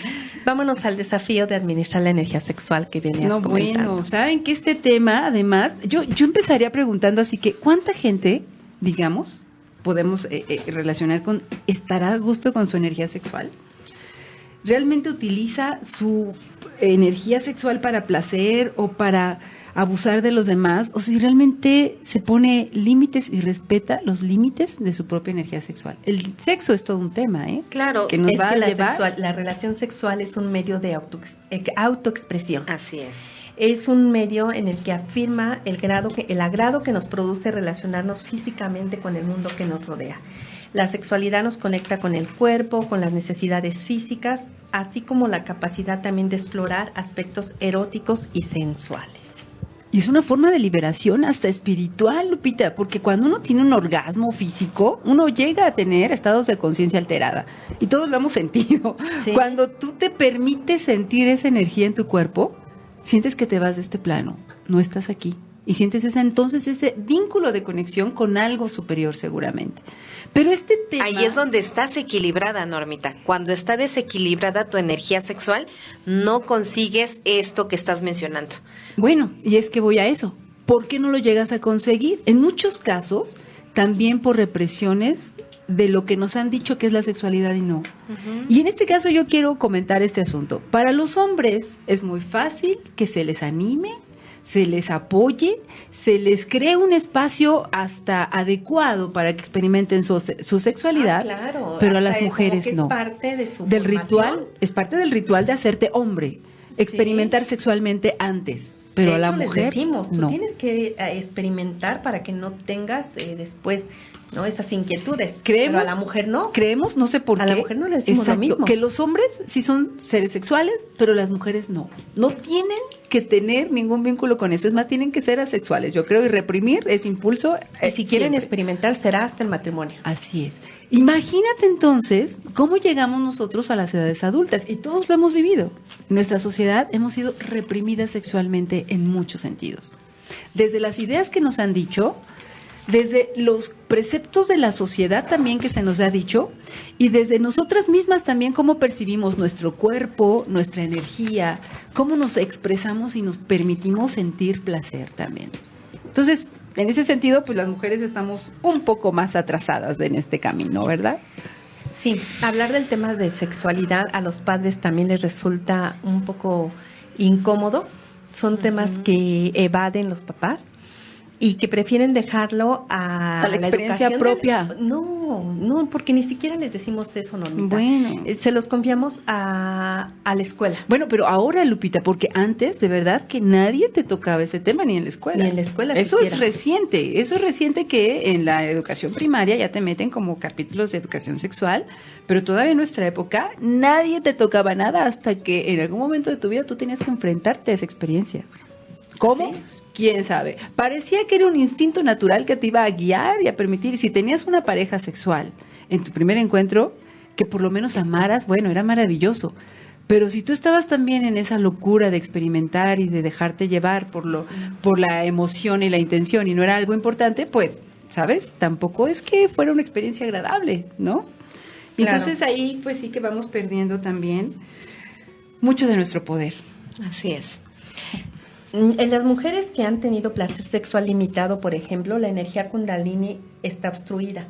Vámonos al desafío de administrar la energía sexual que venías No, comentando. bueno, saben que este tema, además, yo empezaría preguntando así que, ¿cuánta gente, digamos, podemos relacionar con, estará a gusto con su energía sexual? ¿Realmente utiliza su energía sexual para placer o para abusar de los demás? ¿O si realmente se pone límites y respeta los límites de su propia energía sexual? El sexo es todo un tema, ¿eh? Claro, Que nos Es va que a la, llevar... la relación sexual es un medio de autoexpresión. así es. Es un medio en el que afirma el agrado que nos produce relacionarnos físicamente con el mundo que nos rodea. La sexualidad nos conecta con el cuerpo, con las necesidades físicas, así como la capacidad también de explorar aspectos eróticos y sensuales. Y es una forma de liberación hasta espiritual, Lupita, porque cuando uno tiene un orgasmo físico, uno llega a tener estados de conciencia alterada. Y todos lo hemos sentido. Sí. Cuando tú te permites sentir esa energía en tu cuerpo, sientes que te vas de este plano, no estás aquí. Y sientes entonces ese vínculo de conexión con algo superior seguramente. Pero este tema... Ahí es donde estás equilibrada, Normita. Cuando está desequilibrada tu energía sexual, no consigues esto que estás mencionando. Bueno, y es que voy a eso. ¿Por qué no lo llegas a conseguir? En muchos casos, también por represiones de lo que nos han dicho que es la sexualidad y no. Y en este caso yo quiero comentar este asunto. Para los hombres es muy fácil que se les anime, se les apoye, se les cree un espacio hasta adecuado para que experimenten su sexualidad, claro, pero a las hasta mujeres como que no. Es parte de su del formación. ritual, es parte del ritual de hacerte hombre, experimentar sexualmente antes, pero De a la hecho, les mujer decimos, tú no. tienes que experimentar para que no tengas después, ¿no?, esas inquietudes. Creemos, pero a la mujer no. Creemos, no sé por A qué. la mujer no le decimos lo mismo. Que los hombres sí son seres sexuales, pero las mujeres no. No tienen que tener ningún vínculo con eso. Es más, tienen que ser asexuales. Yo creo, y reprimir ese impulso. Y si quieren siempre. experimentar, será hasta el matrimonio. Así es. Imagínate entonces cómo llegamos nosotros a las edades adultas, y todos lo hemos vivido. En nuestra sociedad hemos sido reprimidas sexualmente en muchos sentidos. Desde las ideas que nos han dicho, desde los preceptos de la sociedad también que se nos ha dicho, y desde nosotras mismas también cómo percibimos nuestro cuerpo, nuestra energía, cómo nos expresamos y nos permitimos sentir placer también. Entonces, en ese sentido, pues las mujeres estamos un poco más atrasadas en este camino, ¿verdad? Sí, hablar del tema de sexualidad a los padres también les resulta un poco incómodo. Son temas que evaden los papás y que prefieren dejarlo a la experiencia educación propia. No, porque ni siquiera les decimos eso, Normita. Bueno. Se los confiamos a la escuela. Bueno, pero ahora, Lupita, porque antes, de verdad, que nadie te tocaba ese tema, ni en la escuela. Ni en la escuela Eso siquiera. es reciente que en la educación primaria ya te meten como capítulos de educación sexual, pero todavía en nuestra época nadie te tocaba nada hasta que en algún momento de tu vida tú tenías que enfrentarte a esa experiencia. ¿Cómo? ¿Quién sabe? Parecía que era un instinto natural que te iba a guiar y a permitir, si tenías una pareja sexual en tu primer encuentro, que por lo menos amaras, bueno, era maravilloso. Pero si tú estabas también en esa locura de experimentar y de dejarte llevar por la emoción y la intención y no era algo importante, pues, ¿sabes? Tampoco es que fuera una experiencia agradable, ¿no? Claro. Entonces ahí pues sí que vamos perdiendo también mucho de nuestro poder. Así es. En las mujeres que han tenido placer sexual limitado, por ejemplo, la energía kundalini está obstruida.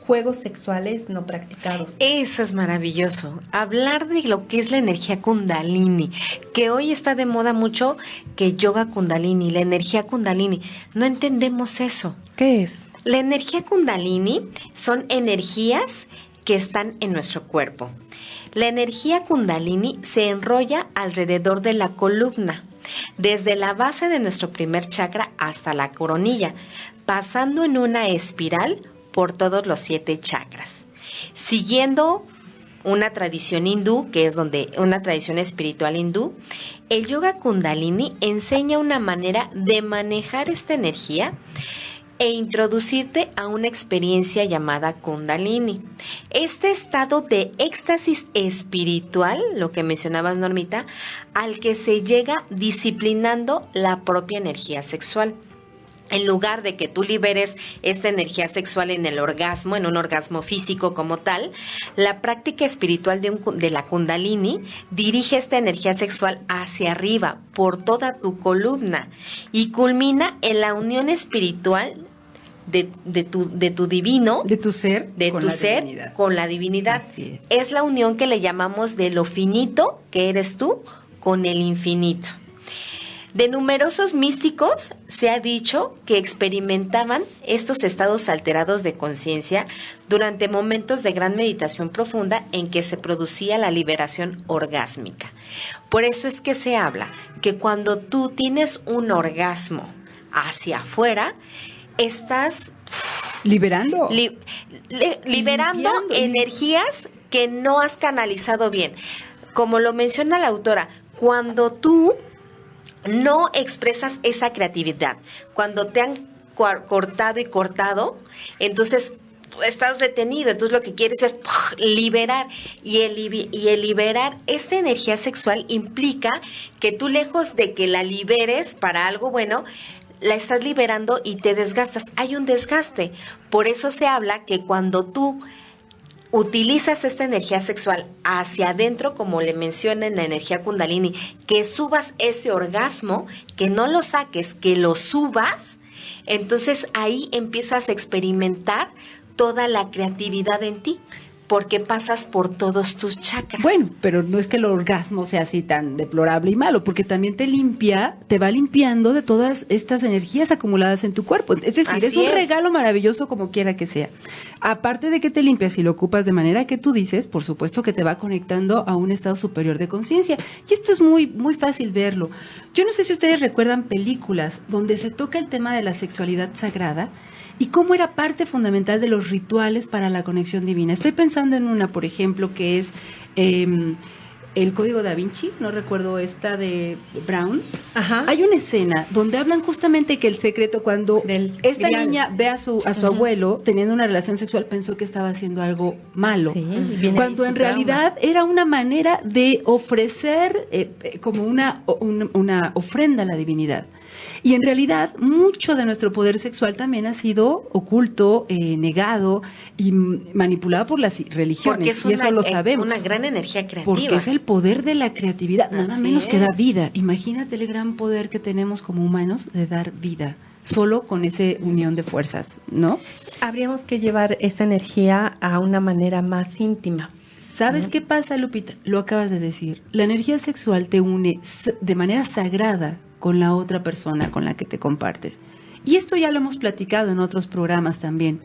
Juegos sexuales no practicados. Eso es maravilloso. Hablar de lo que es la energía kundalini, que hoy está de moda mucho, que yoga kundalini, la energía kundalini. No entendemos eso. ¿Qué es? La energía kundalini son energías que están en nuestro cuerpo. La energía kundalini se enrolla alrededor de la columna, desde la base de nuestro primer chakra hasta la coronilla, pasando en una espiral por todos los 7 chakras. Siguiendo una tradición hindú, que es una tradición espiritual hindú, el yoga kundalini enseña una manera de manejar esta energía e introducirte a una experiencia llamada kundalini. Este estado de éxtasis espiritual, lo que mencionabas, Normita, al que se llega disciplinando la propia energía sexual. En lugar de que tú liberes esta energía sexual en el orgasmo, en un orgasmo físico como tal, la práctica espiritual de la kundalini dirige esta energía sexual hacia arriba, por toda tu columna, y culmina en la unión espiritual de tu divino, De tu ser, de con tu la ser divinidad. con la divinidad. Así es. Es la unión que le llamamos de lo finito, que eres tú, con el infinito. De numerosos místicos se ha dicho que experimentaban estos estados alterados de conciencia durante momentos de gran meditación profunda en que se producía la liberación orgásmica. Por eso es que se habla que cuando tú tienes un orgasmo hacia afuera, estás Liberando. liberando Limpiando. energías que no has canalizado bien. Como lo menciona la autora, cuando tú no expresas esa creatividad, cuando te han cortado y cortado, entonces estás retenido, entonces lo que quieres es liberar, y el liberar esta energía sexual implica que tú, lejos de que la liberes para algo bueno, la estás liberando y te desgastas. Hay un desgaste. Por eso se habla que cuando tú utilizas esta energía sexual hacia adentro, como le menciona en la energía kundalini, que subas ese orgasmo, que no lo saques, que lo subas, entonces ahí empiezas a experimentar toda la creatividad en ti. porque pasas por todos tus chakras. Bueno, pero no es que el orgasmo sea así tan deplorable y malo, porque también te va limpiando de todas estas energías acumuladas en tu cuerpo. Es decir, Así es un es. regalo maravilloso como quiera que sea. Aparte de que te limpias y lo ocupas de manera que tú dices, por supuesto que te va conectando a un estado superior de conciencia. Y esto es muy, muy fácil verlo. Yo no sé si ustedes recuerdan películas donde se toca el tema de la sexualidad sagrada y cómo era parte fundamental de los rituales para la conexión divina. Estoy pensando en una, por ejemplo, que es el Código Da Vinci, no recuerdo esta de Brown. Ajá. Hay una escena donde hablan justamente que el secreto, cuando Del esta Grial. niña ve a su abuelo teniendo una relación sexual, pensó que estaba haciendo algo malo. Sí, y viene Cuando ahí en su trauma. realidad era una manera de ofrecer como una ofrenda a la divinidad. Y en realidad mucho de nuestro poder sexual también ha sido oculto, negado y manipulado por las religiones. Porque es y eso lo sabemos. una gran energía creativa. Porque es el poder de la creatividad, nada Así menos que da es. vida. Imagínate el gran poder que tenemos como humanos de dar vida, solo con esa unión de fuerzas, ¿no? Habríamos que llevar esa energía a una manera más íntima. ¿Sabes qué pasa, Lupita? Lo acabas de decir. La energía sexual te une de manera sagrada con la otra persona con la que te compartes. Y esto ya lo hemos platicado en otros programas también.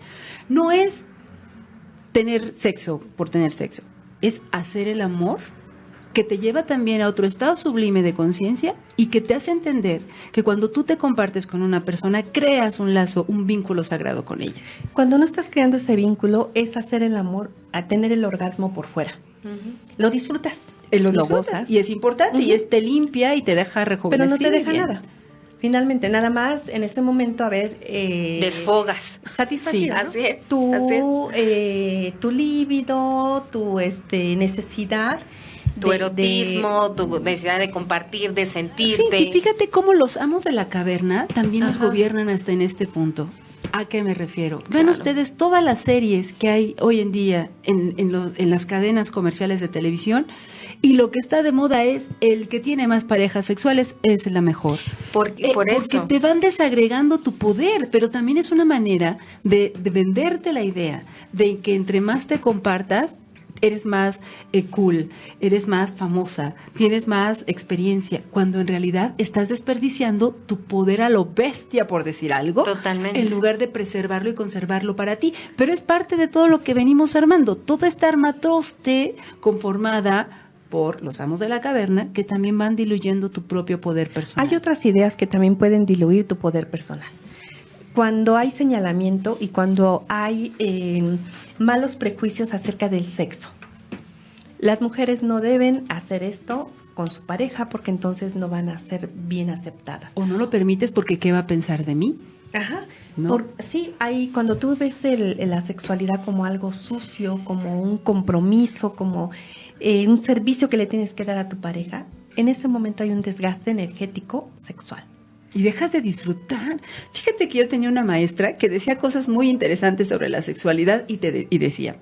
No es tener sexo por tener sexo, es hacer el amor que te lleva también a otro estado sublime de conciencia y que te hace entender que cuando tú te compartes con una persona, creas un lazo, un vínculo sagrado con ella. Cuando no estás creando ese vínculo, es hacer el amor, a tener el orgasmo por fuera. Lo disfrutas, Lo lo disfrutas, gozas, y es importante, y Ujú. te limpia y te deja pero rejuvenecido. no te deja y bien. nada. Finalmente, nada más en ese momento haber Desfogas. satisfacido, Sí, ¿no? así es, Tu líbido, tu necesidad, Tu erotismo, tu necesidad de compartir, de Sí, sentirte. y fíjate cómo los amos de la caverna también nos Ajá. gobiernan hasta en este punto. ¿A qué me refiero? Vean ustedes todas las series que hay hoy en día en las cadenas comerciales de televisión, y lo que está de moda es el que tiene más parejas sexuales es la mejor. Por eso. Porque te van desagregando tu poder, pero también es una manera de venderte la idea de que entre más te compartas, eres más cool, eres más famosa, tienes más experiencia, cuando en realidad estás desperdiciando tu poder a lo bestia, por decir algo, Totalmente. en lugar de preservarlo y conservarlo para ti. Pero es parte de todo lo que venimos armando, toda esta armatoste conformada por los amos de la caverna que también van diluyendo tu propio poder personal. Hay otras ideas que también pueden diluir tu poder personal. Cuando hay señalamiento y cuando hay malos prejuicios acerca del sexo. Las mujeres no deben hacer esto con su pareja porque entonces no van a ser bien aceptadas. O no lo permites porque ¿qué va a pensar de mí? Ajá. ¿No? Sí, cuando tú ves la sexualidad como algo sucio, como un compromiso, como un servicio que le tienes que dar a tu pareja, en ese momento hay un desgaste energético sexual. Y dejas de disfrutar. Fíjate que yo tenía una maestra que decía cosas muy interesantes sobre la sexualidad y decía,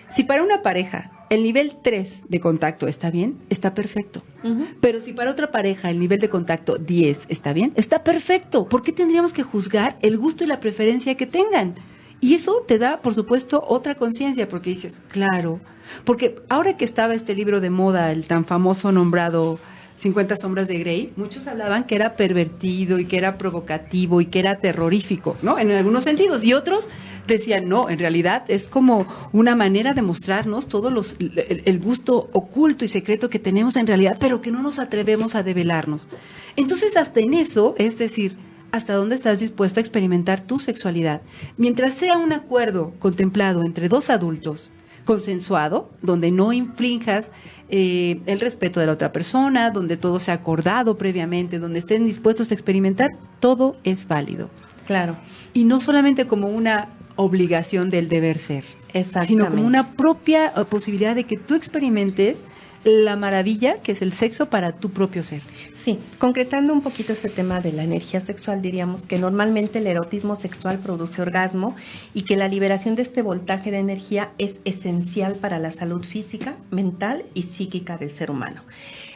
si para una pareja el nivel 3 de contacto está bien, está perfecto. Ujú. Pero si para otra pareja el nivel de contacto 10 está bien, está perfecto. ¿Por qué tendríamos que juzgar el gusto y la preferencia que tengan? Y eso te da, por supuesto, otra conciencia, porque dices, claro, porque ahora que estaba este libro de moda, el tan famoso nombrado 50 sombras de Grey, muchos hablaban que era pervertido y que era provocativo y que era terrorífico, ¿no? En algunos sentidos. Y otros decían, no, en realidad es como una manera de mostrarnos todo el gusto oculto y secreto que tenemos en realidad, pero que no nos atrevemos a develarnos. Entonces, hasta en eso, es decir, hasta dónde estás dispuesto a experimentar tu sexualidad. Mientras sea un acuerdo contemplado entre dos adultos, consensuado, donde no infrinjas el respeto de la otra persona, donde todo sea acordado previamente, donde estén dispuestos a experimentar, todo es válido. Claro. Y no solamente como una obligación del deber ser, Exactamente. sino como una propia posibilidad de que tú experimentes la maravilla que es el sexo para tu propio ser. Sí, concretando un poquito este tema de la energía sexual, diríamos que normalmente el erotismo sexual produce orgasmo y que la liberación de este voltaje de energía es esencial para la salud física, mental y psíquica del ser humano.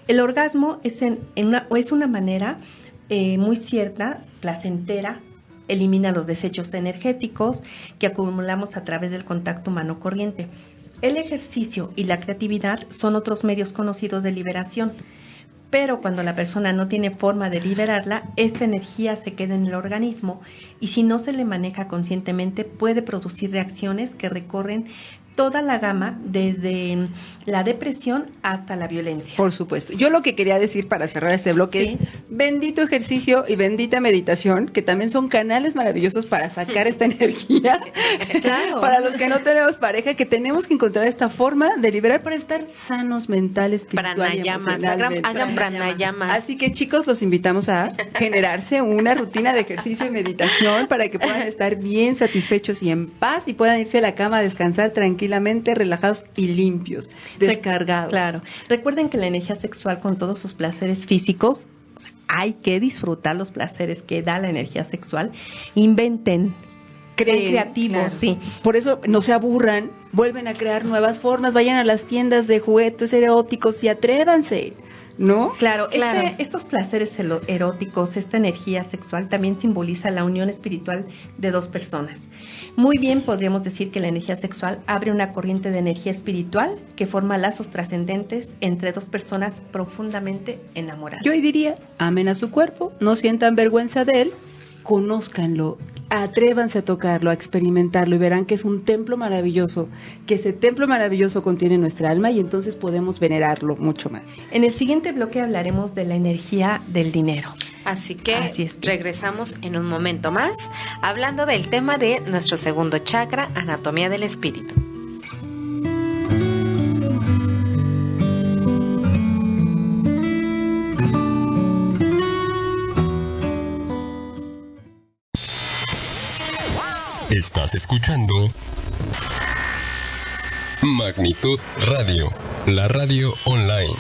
El orgasmo es una manera muy cierta, placentera, elimina los desechos energéticos que acumulamos a través del contacto humano corriente. El ejercicio y la creatividad son otros medios conocidos de liberación, pero cuando la persona no tiene forma de liberarla, esta energía se queda en el organismo y si no se le maneja conscientemente puede producir reacciones que recorren toda la gama, desde la depresión hasta la violencia. Por supuesto. Yo lo que quería decir para cerrar este bloque Sí. es bendito ejercicio y bendita meditación, que también son canales maravillosos para sacar esta energía. Claro. Para los que no tenemos pareja, que tenemos que encontrar esta forma de liberar para estar sanos mental, espiritual y Pranayamas, emocionalmente. hagan pranayamas. Así que chicos, los invitamos a generarse una rutina de ejercicio y meditación para que puedan estar bien satisfechos y en paz y puedan irse a la cama a descansar tranquilamente, relajados y limpios, descargados. Claro. Recuerden que la energía sexual, con todos sus placeres físicos, hay que disfrutar los placeres que da la energía sexual. Inventen, creen creativos, claro. sí. Por eso no se aburran, vuelven a crear nuevas formas, vayan a las tiendas de juguetes eróticos y atrévanse, ¿no? Claro, Claro. Estos placeres eróticos, esta energía sexual también simboliza la unión espiritual de dos personas. Muy bien podríamos decir que la energía sexual abre una corriente de energía espiritual que forma lazos trascendentes entre dos personas profundamente enamoradas. Yo hoy diría, amen a su cuerpo, no sientan vergüenza de él, conózcanlo, atrévanse a tocarlo, a experimentarlo y verán que es un templo maravilloso, que ese templo maravilloso contiene nuestra alma y entonces podemos venerarlo mucho más. En el siguiente bloque hablaremos de la energía del dinero. Así que Así es. regresamos en un momento más hablando del tema de nuestro segundo chakra, anatomía del espíritu. Estás escuchando Magnitud Radio, la radio online.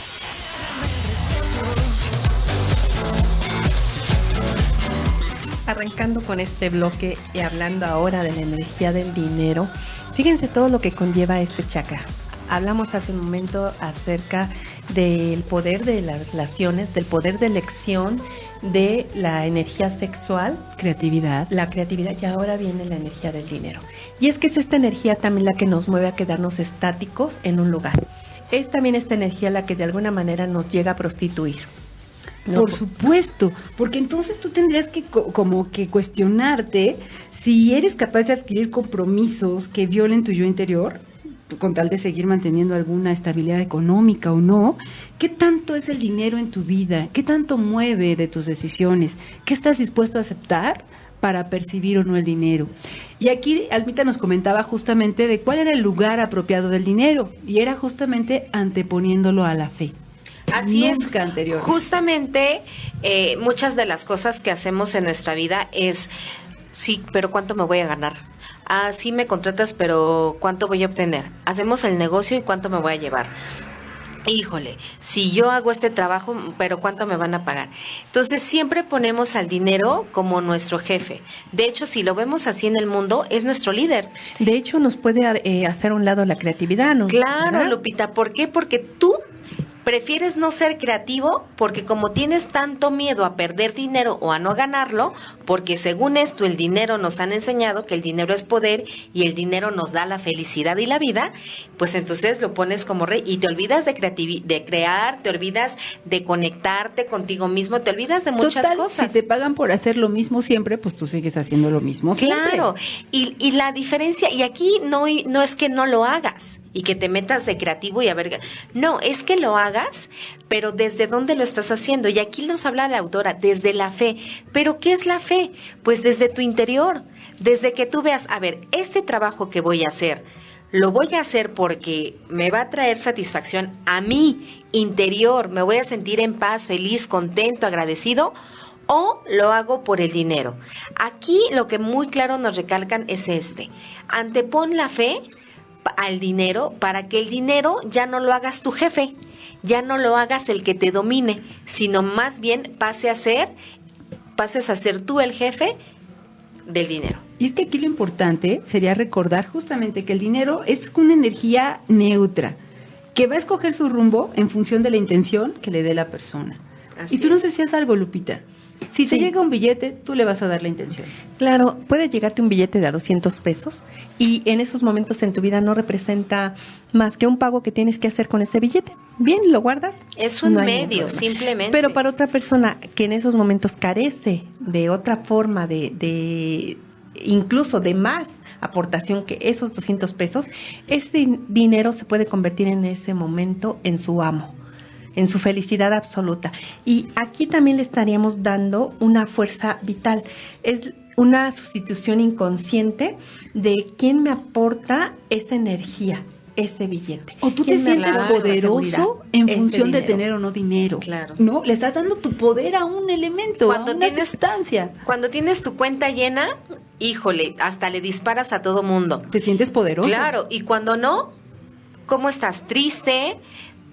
Arrancando con este bloque y hablando ahora de la energía del dinero, fíjense todo lo que conlleva este chakra. Hablamos hace un momento acerca del poder de las relaciones, del poder de elección, de la energía sexual, Creatividad. la creatividad, y ahora viene la energía del dinero. Y es que es esta energía también la que nos mueve a quedarnos estáticos en un lugar. Es también esta energía la que de alguna manera nos llega a prostituir, ¿no? Por supuesto, porque entonces tú tendrías que como que cuestionarte si eres capaz de adquirir compromisos que violen tu yo interior, con tal de seguir manteniendo alguna estabilidad económica o no. ¿Qué tanto es el dinero en tu vida? ¿Qué tanto mueve de tus decisiones? ¿Qué estás dispuesto a aceptar para percibir o no el dinero? Y aquí Almita nos comentaba justamente de cuál era el lugar apropiado del dinero, y era justamente anteponiéndolo a la fe. Así es. Nunca anterior. Justamente muchas de las cosas que hacemos en nuestra vida es, sí, pero ¿cuánto me voy a ganar? Ah, sí me contratas, pero ¿cuánto voy a obtener? Hacemos el negocio y ¿cuánto me voy a llevar? Híjole, si yo hago este trabajo, pero ¿cuánto me van a pagar? Entonces siempre ponemos al dinero como nuestro jefe. De hecho, si lo vemos así en el mundo, es nuestro líder. De hecho, nos puede hacer a un lado la creatividad, ¿no? Claro, ¿verdad? Lupita, ¿por qué? Porque tú prefieres no ser creativo porque como tienes tanto miedo a perder dinero o a no ganarlo, porque según esto el dinero nos han enseñado que el dinero es poder y el dinero nos da la felicidad y la vida, pues entonces lo pones como rey y te olvidas de crear, te olvidas de conectarte contigo mismo, te olvidas de muchas Total, cosas. Si te pagan por hacer lo mismo siempre, pues tú sigues haciendo lo mismo siempre. Claro, y la diferencia, y aquí no es que no lo hagas y que te metas de creativo y a ver, no, es que lo hagas, pero ¿desde dónde lo estás haciendo? Y aquí nos habla la autora, desde la fe. ¿Pero qué es la fe? Pues desde tu interior, desde que tú veas, a ver, este trabajo que voy a hacer, lo voy a hacer porque me va a traer satisfacción a mi interior, me voy a sentir en paz, feliz, contento, agradecido, o lo hago por el dinero. Aquí lo que muy claro nos recalcan es antepon la fe al dinero para que el dinero ya no lo hagas tu jefe, ya no lo hagas el que te domine, sino más bien pases a ser tú el jefe del dinero. Y es que aquí lo importante sería recordar justamente que el dinero es una energía neutra, que va a escoger su rumbo en función de la intención que le dé la persona. Así y tú nos es. decías algo, Lupita. Si te Sí. llega un billete, tú le vas a dar la intención. Claro, puede llegarte un billete de a 200 pesos y en esos momentos en tu vida no representa más que un pago que tienes que hacer con ese billete. Bien, lo guardas. Es un no hay ningún medio, problema. simplemente. Pero para otra persona que en esos momentos carece de otra forma de incluso de más aportación que esos 200 pesos, ese dinero se puede convertir en ese momento en su amo, en su felicidad absoluta. Y aquí también le estaríamos dando una fuerza vital. Es una sustitución inconsciente de quién me aporta esa energía, ese billete. O tú te ¿Quién me sientes aporta esa poderoso seguridad? en Ese función de dinero. tener o no dinero. Claro. ¿No? Le estás dando tu poder a un elemento, Cuando a una tienes- sustancia. Cuando tienes tu cuenta llena, híjole, hasta le disparas a todo mundo. Te sientes poderoso. Claro, y cuando no, ¿cómo estás? Triste,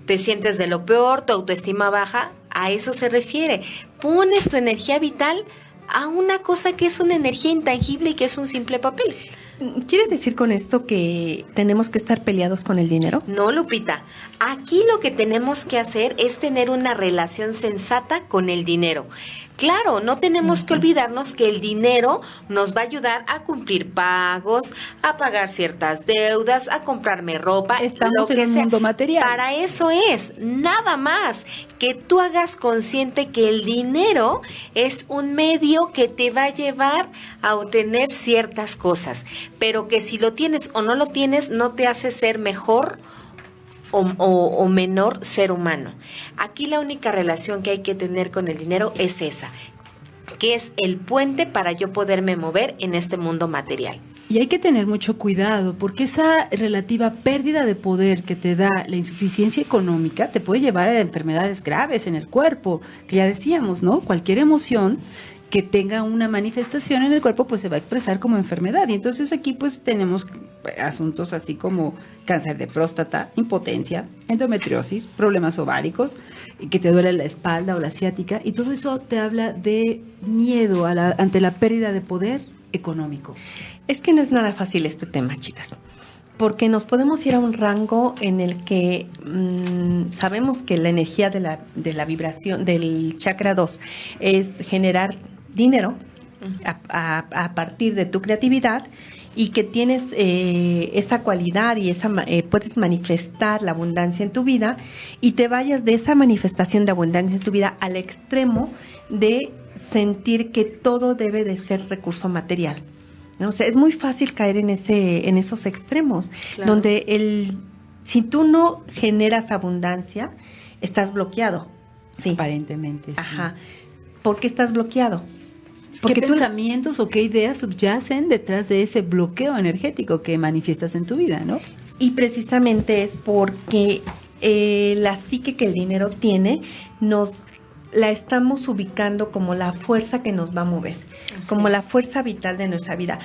te sientes de lo peor, tu autoestima baja, a eso se refiere. Pones tu energía vital a una cosa que es una energía intangible y que es un simple papel. ¿Quieres decir con esto que tenemos que estar peleados con el dinero? No, Lupita, aquí lo que tenemos que hacer es tener una relación sensata con el dinero. Claro, no tenemos que olvidarnos que el dinero nos va a ayudar a cumplir pagos, a pagar ciertas deudas, a comprarme ropa, Estamos lo en que un sea. mundo material. Para eso es, nada más, que tú hagas consciente que el dinero es un medio que te va a llevar a obtener ciertas cosas, pero que si lo tienes o no lo tienes, no te hace ser mejor o menor ser humano. Aquí la única relación que hay que tener con el dinero es esa, que es el puente para yo poderme mover en este mundo material. Y hay que tener mucho cuidado porque esa relativa pérdida de poder que te da la insuficiencia económica te puede llevar a enfermedades graves en el cuerpo, que ya decíamos, ¿no? Cualquier emoción que tenga una manifestación en el cuerpo pues se va a expresar como enfermedad. Y entonces aquí pues tenemos asuntos así como cáncer de próstata, impotencia, endometriosis, problemas ováricos, que te duele la espalda o la ciática, y todo eso te habla de miedo ante la pérdida de poder económico. Es que no es nada fácil este tema, chicas, porque nos podemos ir a un rango en el que sabemos que la energía de la vibración del chakra 2 es generar dinero a partir de tu creatividad y que tienes esa cualidad y puedes manifestar la abundancia en tu vida y te vayas de esa manifestación de abundancia en tu vida al extremo de sentir que todo debe de ser recurso material, ¿no? O sea, es muy fácil caer en esos extremos, Claro. donde si tú no generas abundancia, estás bloqueado. Sí. Aparentemente. Sí. Ajá. ¿Por qué estás bloqueado? ¿Qué tú pensamientos o qué ideas subyacen detrás de ese bloqueo energético que manifiestas en tu vida, no? Y precisamente es porque la psique que el dinero tiene la estamos ubicando como la fuerza que nos va a mover, como la fuerza vital de nuestra vida.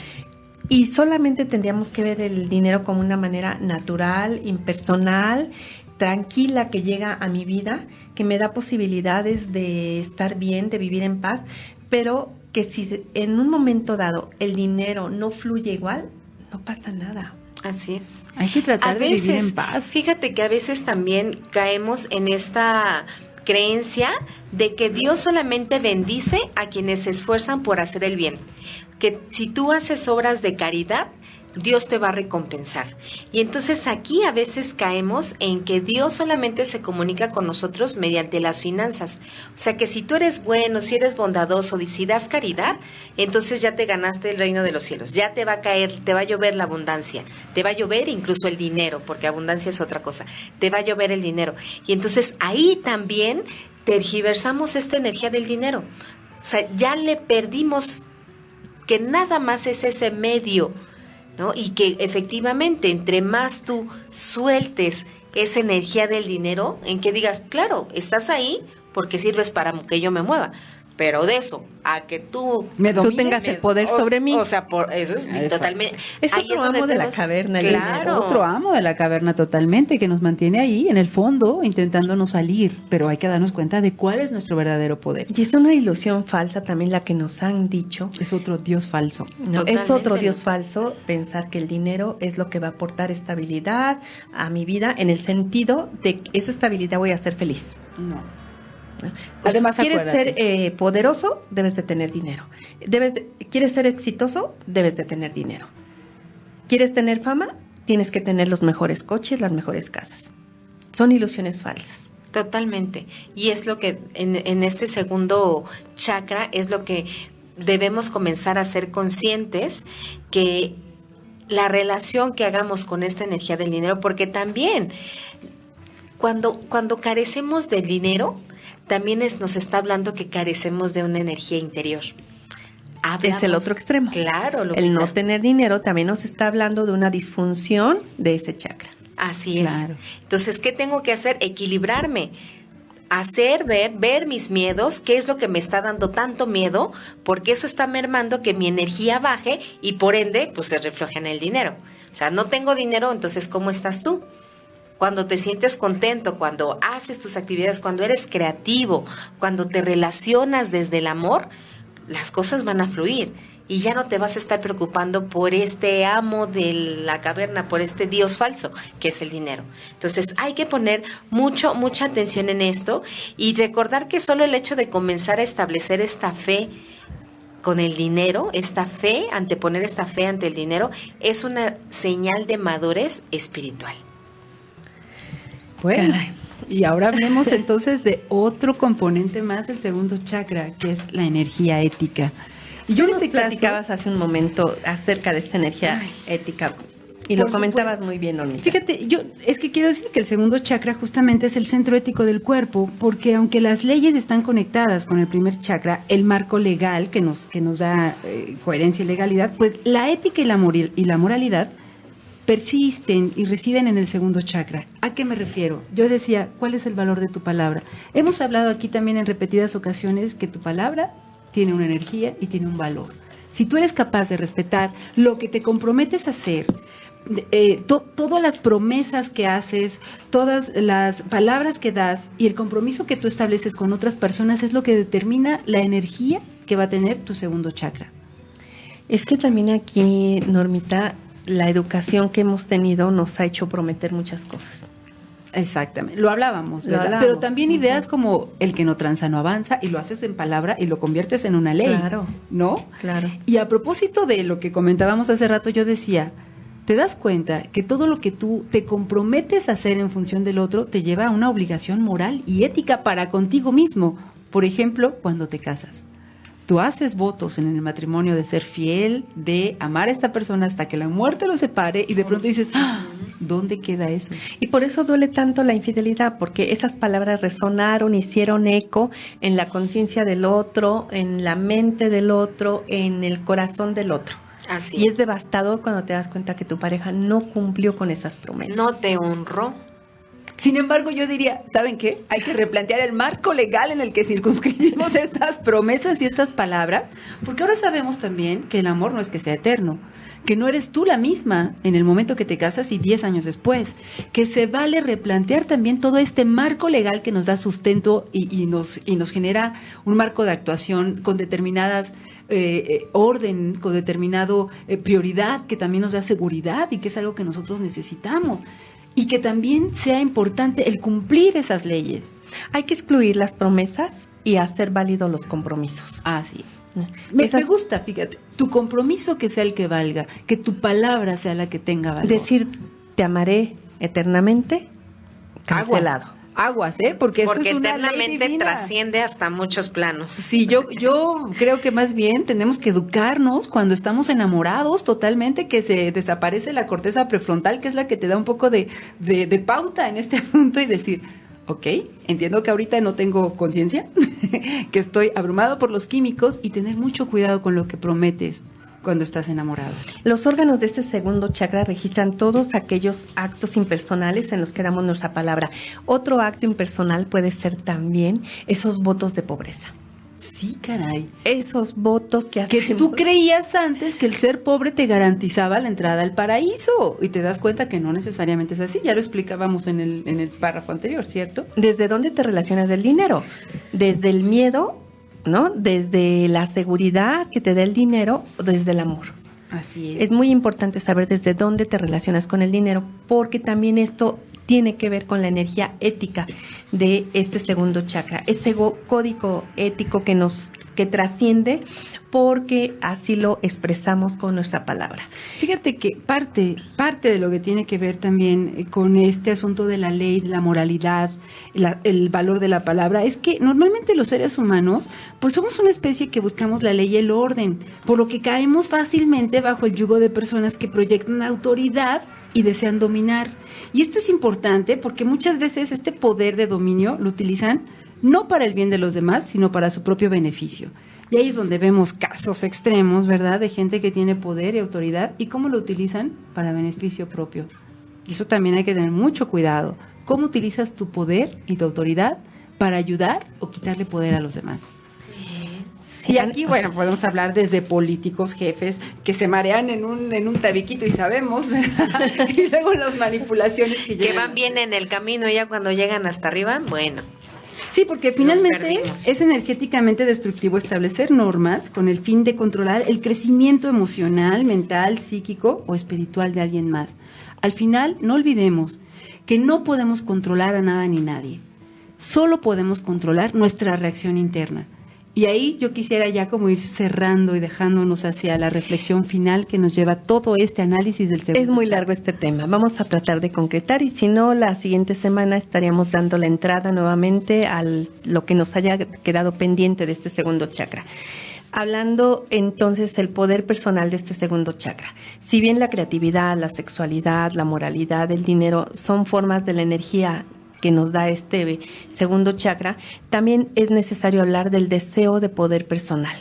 Y solamente tendríamos que ver el dinero como una manera natural, impersonal, tranquila que llega a mi vida, que me da posibilidades de estar bien, de vivir en paz, pero que si en un momento dado el dinero no fluye igual, no pasa nada. Así es. Hay que tratar de vivir en paz. Fíjate que a veces también caemos en esta creencia de que Dios solamente bendice a quienes se esfuerzan por hacer el bien. Que si tú haces obras de caridad, Dios te va a recompensar. Y entonces aquí a veces caemos en que Dios solamente se comunica con nosotros mediante las finanzas. O sea que si tú eres bueno, si eres bondadoso, y si das caridad, entonces ya te ganaste el reino de los cielos. Ya te va a caer, te va a llover la abundancia. Te va a llover incluso el dinero, porque abundancia es otra cosa. Te va a llover el dinero. Y entonces ahí también tergiversamos esta energía del dinero. O sea, ya le perdimos que nada más es ese medio, ¿no? Y que efectivamente, entre más tú sueltes esa energía del dinero, en que digas, claro, estás ahí porque sirves para que yo me mueva, pero de eso a que tú tengas el poder sobre mí. O sea, eso es Exacto. totalmente. Es ahí otro donde amo de la tenemos- caverna, Elisa. Claro. Otro amo de la caverna totalmente que nos mantiene ahí en el fondo intentándonos salir, pero hay que darnos cuenta de cuál es nuestro verdadero poder. Y es una ilusión falsa también la que nos han dicho. Es otro Dios falso. No, Totalmente. es otro Dios falso pensar que el dinero es lo que va a aportar estabilidad a mi vida, en el sentido de que esa estabilidad voy a ser feliz. No. Además, quieres acuérdate. ser poderoso, debes de tener dinero. Quieres ser exitoso, debes de tener dinero. ¿Quieres tener fama? Tienes que tener los mejores coches, las mejores casas. Son ilusiones falsas. Totalmente. Y es lo que en este segundo chakra es lo que debemos comenzar a ser conscientes, que la relación que hagamos con esta energía del dinero, porque también cuando carecemos del dinero, también nos está hablando que carecemos de una energía interior. Es el otro extremo. Claro. El no tener dinero también nos está hablando de una disfunción de ese chakra. Así es. Claro. Entonces, ¿qué tengo que hacer? Equilibrarme. Ver mis miedos, qué es lo que me está dando tanto miedo, porque eso está mermando que mi energía baje y por ende, pues se refleja en el dinero. O sea, no tengo dinero, entonces, ¿cómo estás tú? Cuando te sientes contento, cuando haces tus actividades, cuando eres creativo, cuando te relacionas desde el amor, las cosas van a fluir y ya no te vas a estar preocupando por este amo de la caverna, por este dios falso, que es el dinero. Entonces hay que poner mucha atención en esto y recordar que solo el hecho de comenzar a establecer esta fe con el dinero, anteponer esta fe ante el dinero, es una señal de madurez espiritual. Bueno, Caray. y ahora hablemos entonces de otro componente más del segundo chakra, que es la energía ética. Y yo Nos les platicabas hace un momento acerca de esta energía ética y por lo comentabas supuesto. muy bien, Normita. Fíjate, es que quiero decir que el segundo chakra justamente es el centro ético del cuerpo, porque aunque las leyes están conectadas con el primer chakra, el marco legal que nos da coherencia y legalidad, pues la ética y la moralidad persisten y residen en el segundo chakra. ¿A qué me refiero? Yo decía, ¿cuál es el valor de tu palabra? Hemos hablado aquí también en repetidas ocasiones que tu palabra tiene una energía y tiene un valor. Si tú eres capaz de respetar lo que te comprometes a hacer, todas las promesas que haces, todas las palabras que das y el compromiso que tú estableces con otras personas es lo que determina la energía que va a tener tu segundo chakra. Es que también aquí, Normita, la educación que hemos tenido nos ha hecho prometer muchas cosas. Exactamente, lo hablábamos, ¿verdad? Lo hablábamos. Pero también ideas como el que no tranza no avanza, y lo haces en palabra y lo conviertes en una ley, Claro. ¿no? Claro. Y a propósito de lo que comentábamos hace rato, yo decía, ¿te das cuenta que todo lo que tú te comprometes a hacer en función del otro te lleva a una obligación moral y ética para contigo mismo? Por ejemplo, cuando te casas. Tú haces votos en el matrimonio de ser fiel, de amar a esta persona hasta que la muerte lo separe y de pronto dices, ¡ah! ¿Dónde queda eso? Y por eso duele tanto la infidelidad, porque esas palabras resonaron, hicieron eco en la conciencia del otro, en la mente del otro, en el corazón del otro. Así Y es devastador cuando te das cuenta que tu pareja no cumplió con esas promesas. No te honró. Sin embargo, yo diría, ¿saben qué? Hay que replantear el marco legal en el que circunscribimos estas promesas y estas palabras, porque ahora sabemos también que el amor no es que sea eterno, que no eres tú la misma en el momento que te casas y 10 años después, que se vale replantear también todo este marco legal que nos da sustento y nos genera un marco de actuación con determinadas orden, con determinado prioridad, que también nos da seguridad y que es algo que nosotros necesitamos. Y que también sea importante el cumplir esas leyes. Hay que excluir las promesas y hacer válidos los compromisos. Así es. Me gusta, fíjate, tu compromiso que sea el que valga, que tu palabra sea la que tenga valor. Decir, te amaré eternamente, cancelado. Aguas, porque esto es una ley eternamente divina. trasciende hasta muchos planos. Sí, yo creo que más bien tenemos que educarnos cuando estamos enamorados totalmente, que se desaparece la corteza prefrontal, que es la que te da un poco de pauta en este asunto, y decir, ok, entiendo que ahorita no tengo conciencia, que estoy abrumado por los químicos, y tener mucho cuidado con lo que prometes cuando estás enamorado. Los órganos de este segundo chakra registran todos aquellos actos impersonales en los que damos nuestra palabra. Otro acto impersonal puede ser también esos votos de pobreza. Sí, caray. Esos votos que Que hacemos. tú creías antes que el ser pobre te garantizaba la entrada al paraíso, y te das cuenta que no necesariamente es así. Ya lo explicábamos en el párrafo anterior, ¿cierto? ¿Desde dónde te relacionas del dinero? Desde el miedo, ¿no? Desde la seguridad que te da el dinero, o desde el amor. Así es. Es muy importante saber desde dónde te relacionas con el dinero, porque también esto tiene que ver con la energía ética de este segundo chakra, ese código ético que trasciende, porque así lo expresamos con nuestra palabra. Fíjate que parte de lo que tiene que ver también con este asunto de la ley, de la moralidad, el valor de la palabra, es que normalmente los seres humanos, pues somos una especie que buscamos la ley y el orden, por lo que caemos fácilmente bajo el yugo de personas que proyectan autoridad y desean dominar. Y esto es importante porque muchas veces este poder de dominio lo utilizan no para el bien de los demás, sino para su propio beneficio. Y ahí es donde vemos casos extremos, ¿verdad?, de gente que tiene poder y autoridad y cómo lo utilizan para beneficio propio. Y eso también hay que tener mucho cuidado. ¿Cómo utilizas tu poder y tu autoridad para ayudar o quitarle poder a los demás? Y aquí, bueno, podemos hablar desde políticos, jefes, que se marean en un tabiquito y sabemos, ¿verdad? Y luego las manipulaciones que llegan. Que van bien en el camino, ya cuando llegan hasta arriba, bueno. Sí, porque finalmente es energéticamente destructivo establecer normas con el fin de controlar el crecimiento emocional, mental, psíquico o espiritual de alguien más. Al final, no olvidemos que no podemos controlar a nada ni nadie. Solo podemos controlar nuestra reacción interna. Y ahí yo quisiera ya como ir cerrando y dejándonos hacia la reflexión final que nos lleva todo este análisis del segundo. Es muy largo este tema, vamos a tratar de concretar y si no, la siguiente semana estaríamos dando la entrada nuevamente a lo que nos haya quedado pendiente de este segundo chakra. Hablando entonces del poder personal de este segundo chakra. Si bien la creatividad, la sexualidad, la moralidad, el dinero son formas de la energía que nos da este segundo chakra, también es necesario hablar del deseo de poder personal.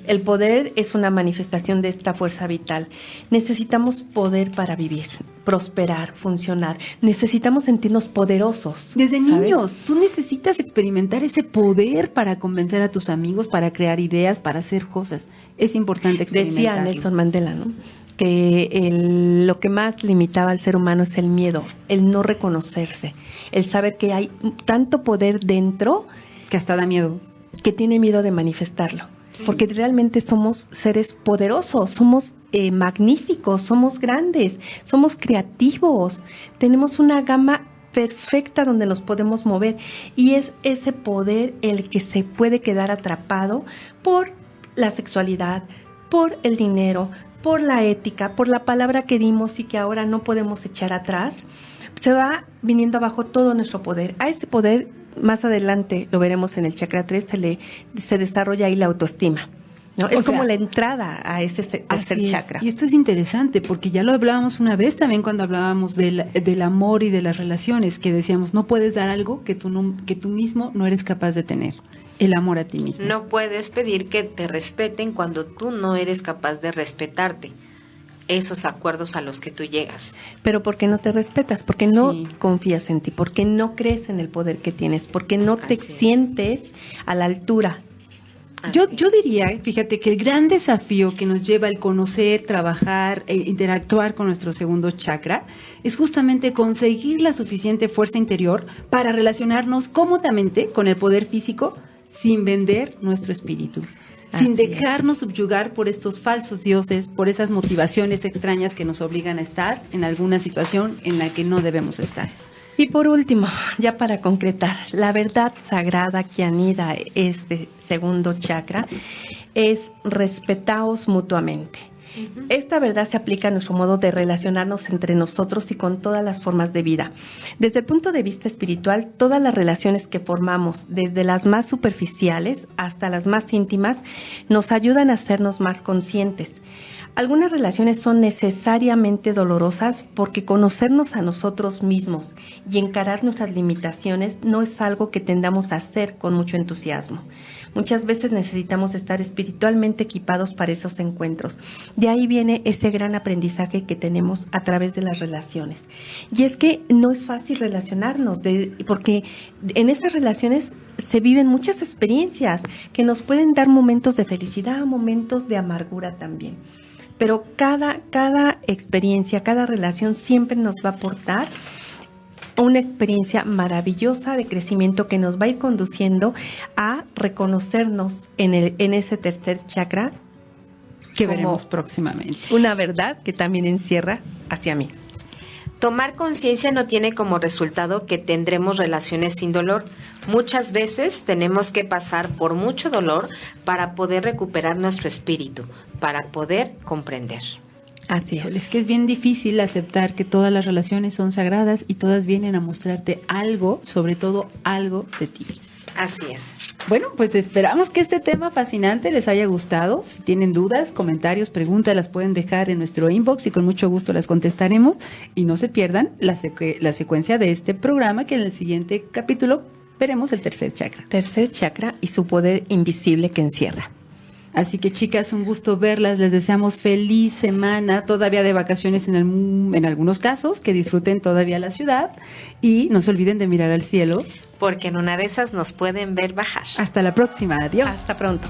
El poder es una manifestación de esta fuerza vital. Necesitamos poder para vivir, prosperar, funcionar. Necesitamos sentirnos poderosos. Desde ¿sabes? niños, tú necesitas experimentar ese poder para convencer a tus amigos, para crear ideas, para hacer cosas. Es importante experimentarlo. Decía Nelson Mandela, ¿no?, que lo que más limitaba al ser humano es el miedo, el no reconocerse, el saber que hay tanto poder dentro Que hasta da miedo. que tiene miedo de manifestarlo. Sí. Porque realmente somos seres poderosos, somos magníficos, somos grandes, somos creativos, tenemos una gama perfecta donde nos podemos mover y es ese poder el que se puede quedar atrapado por la sexualidad, por el dinero, por la ética, por la palabra que dimos y que ahora no podemos echar atrás. Se va viniendo abajo todo nuestro poder. A ese poder, más adelante, lo veremos en el chakra 3, se desarrolla ahí la autoestima, ¿no? Es como la entrada a ese tercer chakra. Y esto es interesante porque ya lo hablábamos una vez también cuando hablábamos del amor y de las relaciones, que decíamos, no puedes dar algo que tú mismo no eres capaz de tener. El amor a ti mismo. No puedes pedir que te respeten cuando tú no eres capaz de respetarte. Esos acuerdos a los que tú llegas. Pero ¿por qué no te respetas? Porque no confías en ti, porque no crees en el poder que tienes, porque no te sientes a la altura. Yo diría, fíjate, que el gran desafío que nos lleva el conocer, trabajar e interactuar con nuestro segundo chakra es justamente conseguir la suficiente fuerza interior para relacionarnos cómodamente con el poder físico sin vender nuestro espíritu. Sin dejarnos subyugar por estos falsos dioses, por esas motivaciones extrañas que nos obligan a estar en alguna situación en la que no debemos estar. Y por último, ya para concretar, la verdad sagrada que anida este segundo chakra es respetaos mutuamente. Esta verdad se aplica a nuestro modo de relacionarnos entre nosotros y con todas las formas de vida. Desde el punto de vista espiritual, todas las relaciones que formamos, desde las más superficiales hasta las más íntimas, nos ayudan a hacernos más conscientes. Algunas relaciones son necesariamente dolorosas porque conocernos a nosotros mismos y encarar nuestras limitaciones no es algo que tendamos a hacer con mucho entusiasmo. Muchas veces necesitamos estar espiritualmente equipados para esos encuentros. De ahí viene ese gran aprendizaje que tenemos a través de las relaciones. Y es que no es fácil relacionarnos, porque en esas relaciones se viven muchas experiencias que nos pueden dar momentos de felicidad, momentos de amargura también. Pero cada experiencia, cada relación siempre nos va a aportar una experiencia maravillosa de crecimiento que nos va a ir conduciendo a reconocernos en ese tercer chakra Que como veremos próximamente. una verdad que también encierra hacia mí. Tomar conciencia no tiene como resultado que tendremos relaciones sin dolor. Muchas veces tenemos que pasar por mucho dolor para poder recuperar nuestro espíritu, para poder comprender. Así Es que es bien difícil aceptar que todas las relaciones son sagradas y todas vienen a mostrarte algo, sobre todo algo de ti. Así es. Bueno, pues esperamos que este tema fascinante les haya gustado. Si tienen dudas, comentarios, preguntas, las pueden dejar en nuestro inbox y con mucho gusto las contestaremos. Y no se pierdan la secuencia de este programa, que en el siguiente capítulo veremos el tercer chakra. Tercer chakra y su poder invisible que encierra. Así que, chicas, un gusto verlas. Les deseamos feliz semana, todavía de vacaciones en algunos casos, que disfruten todavía la ciudad y no se olviden de mirar al cielo. Porque en una de esas nos pueden ver bajar. Hasta la próxima. Adiós. Hasta pronto.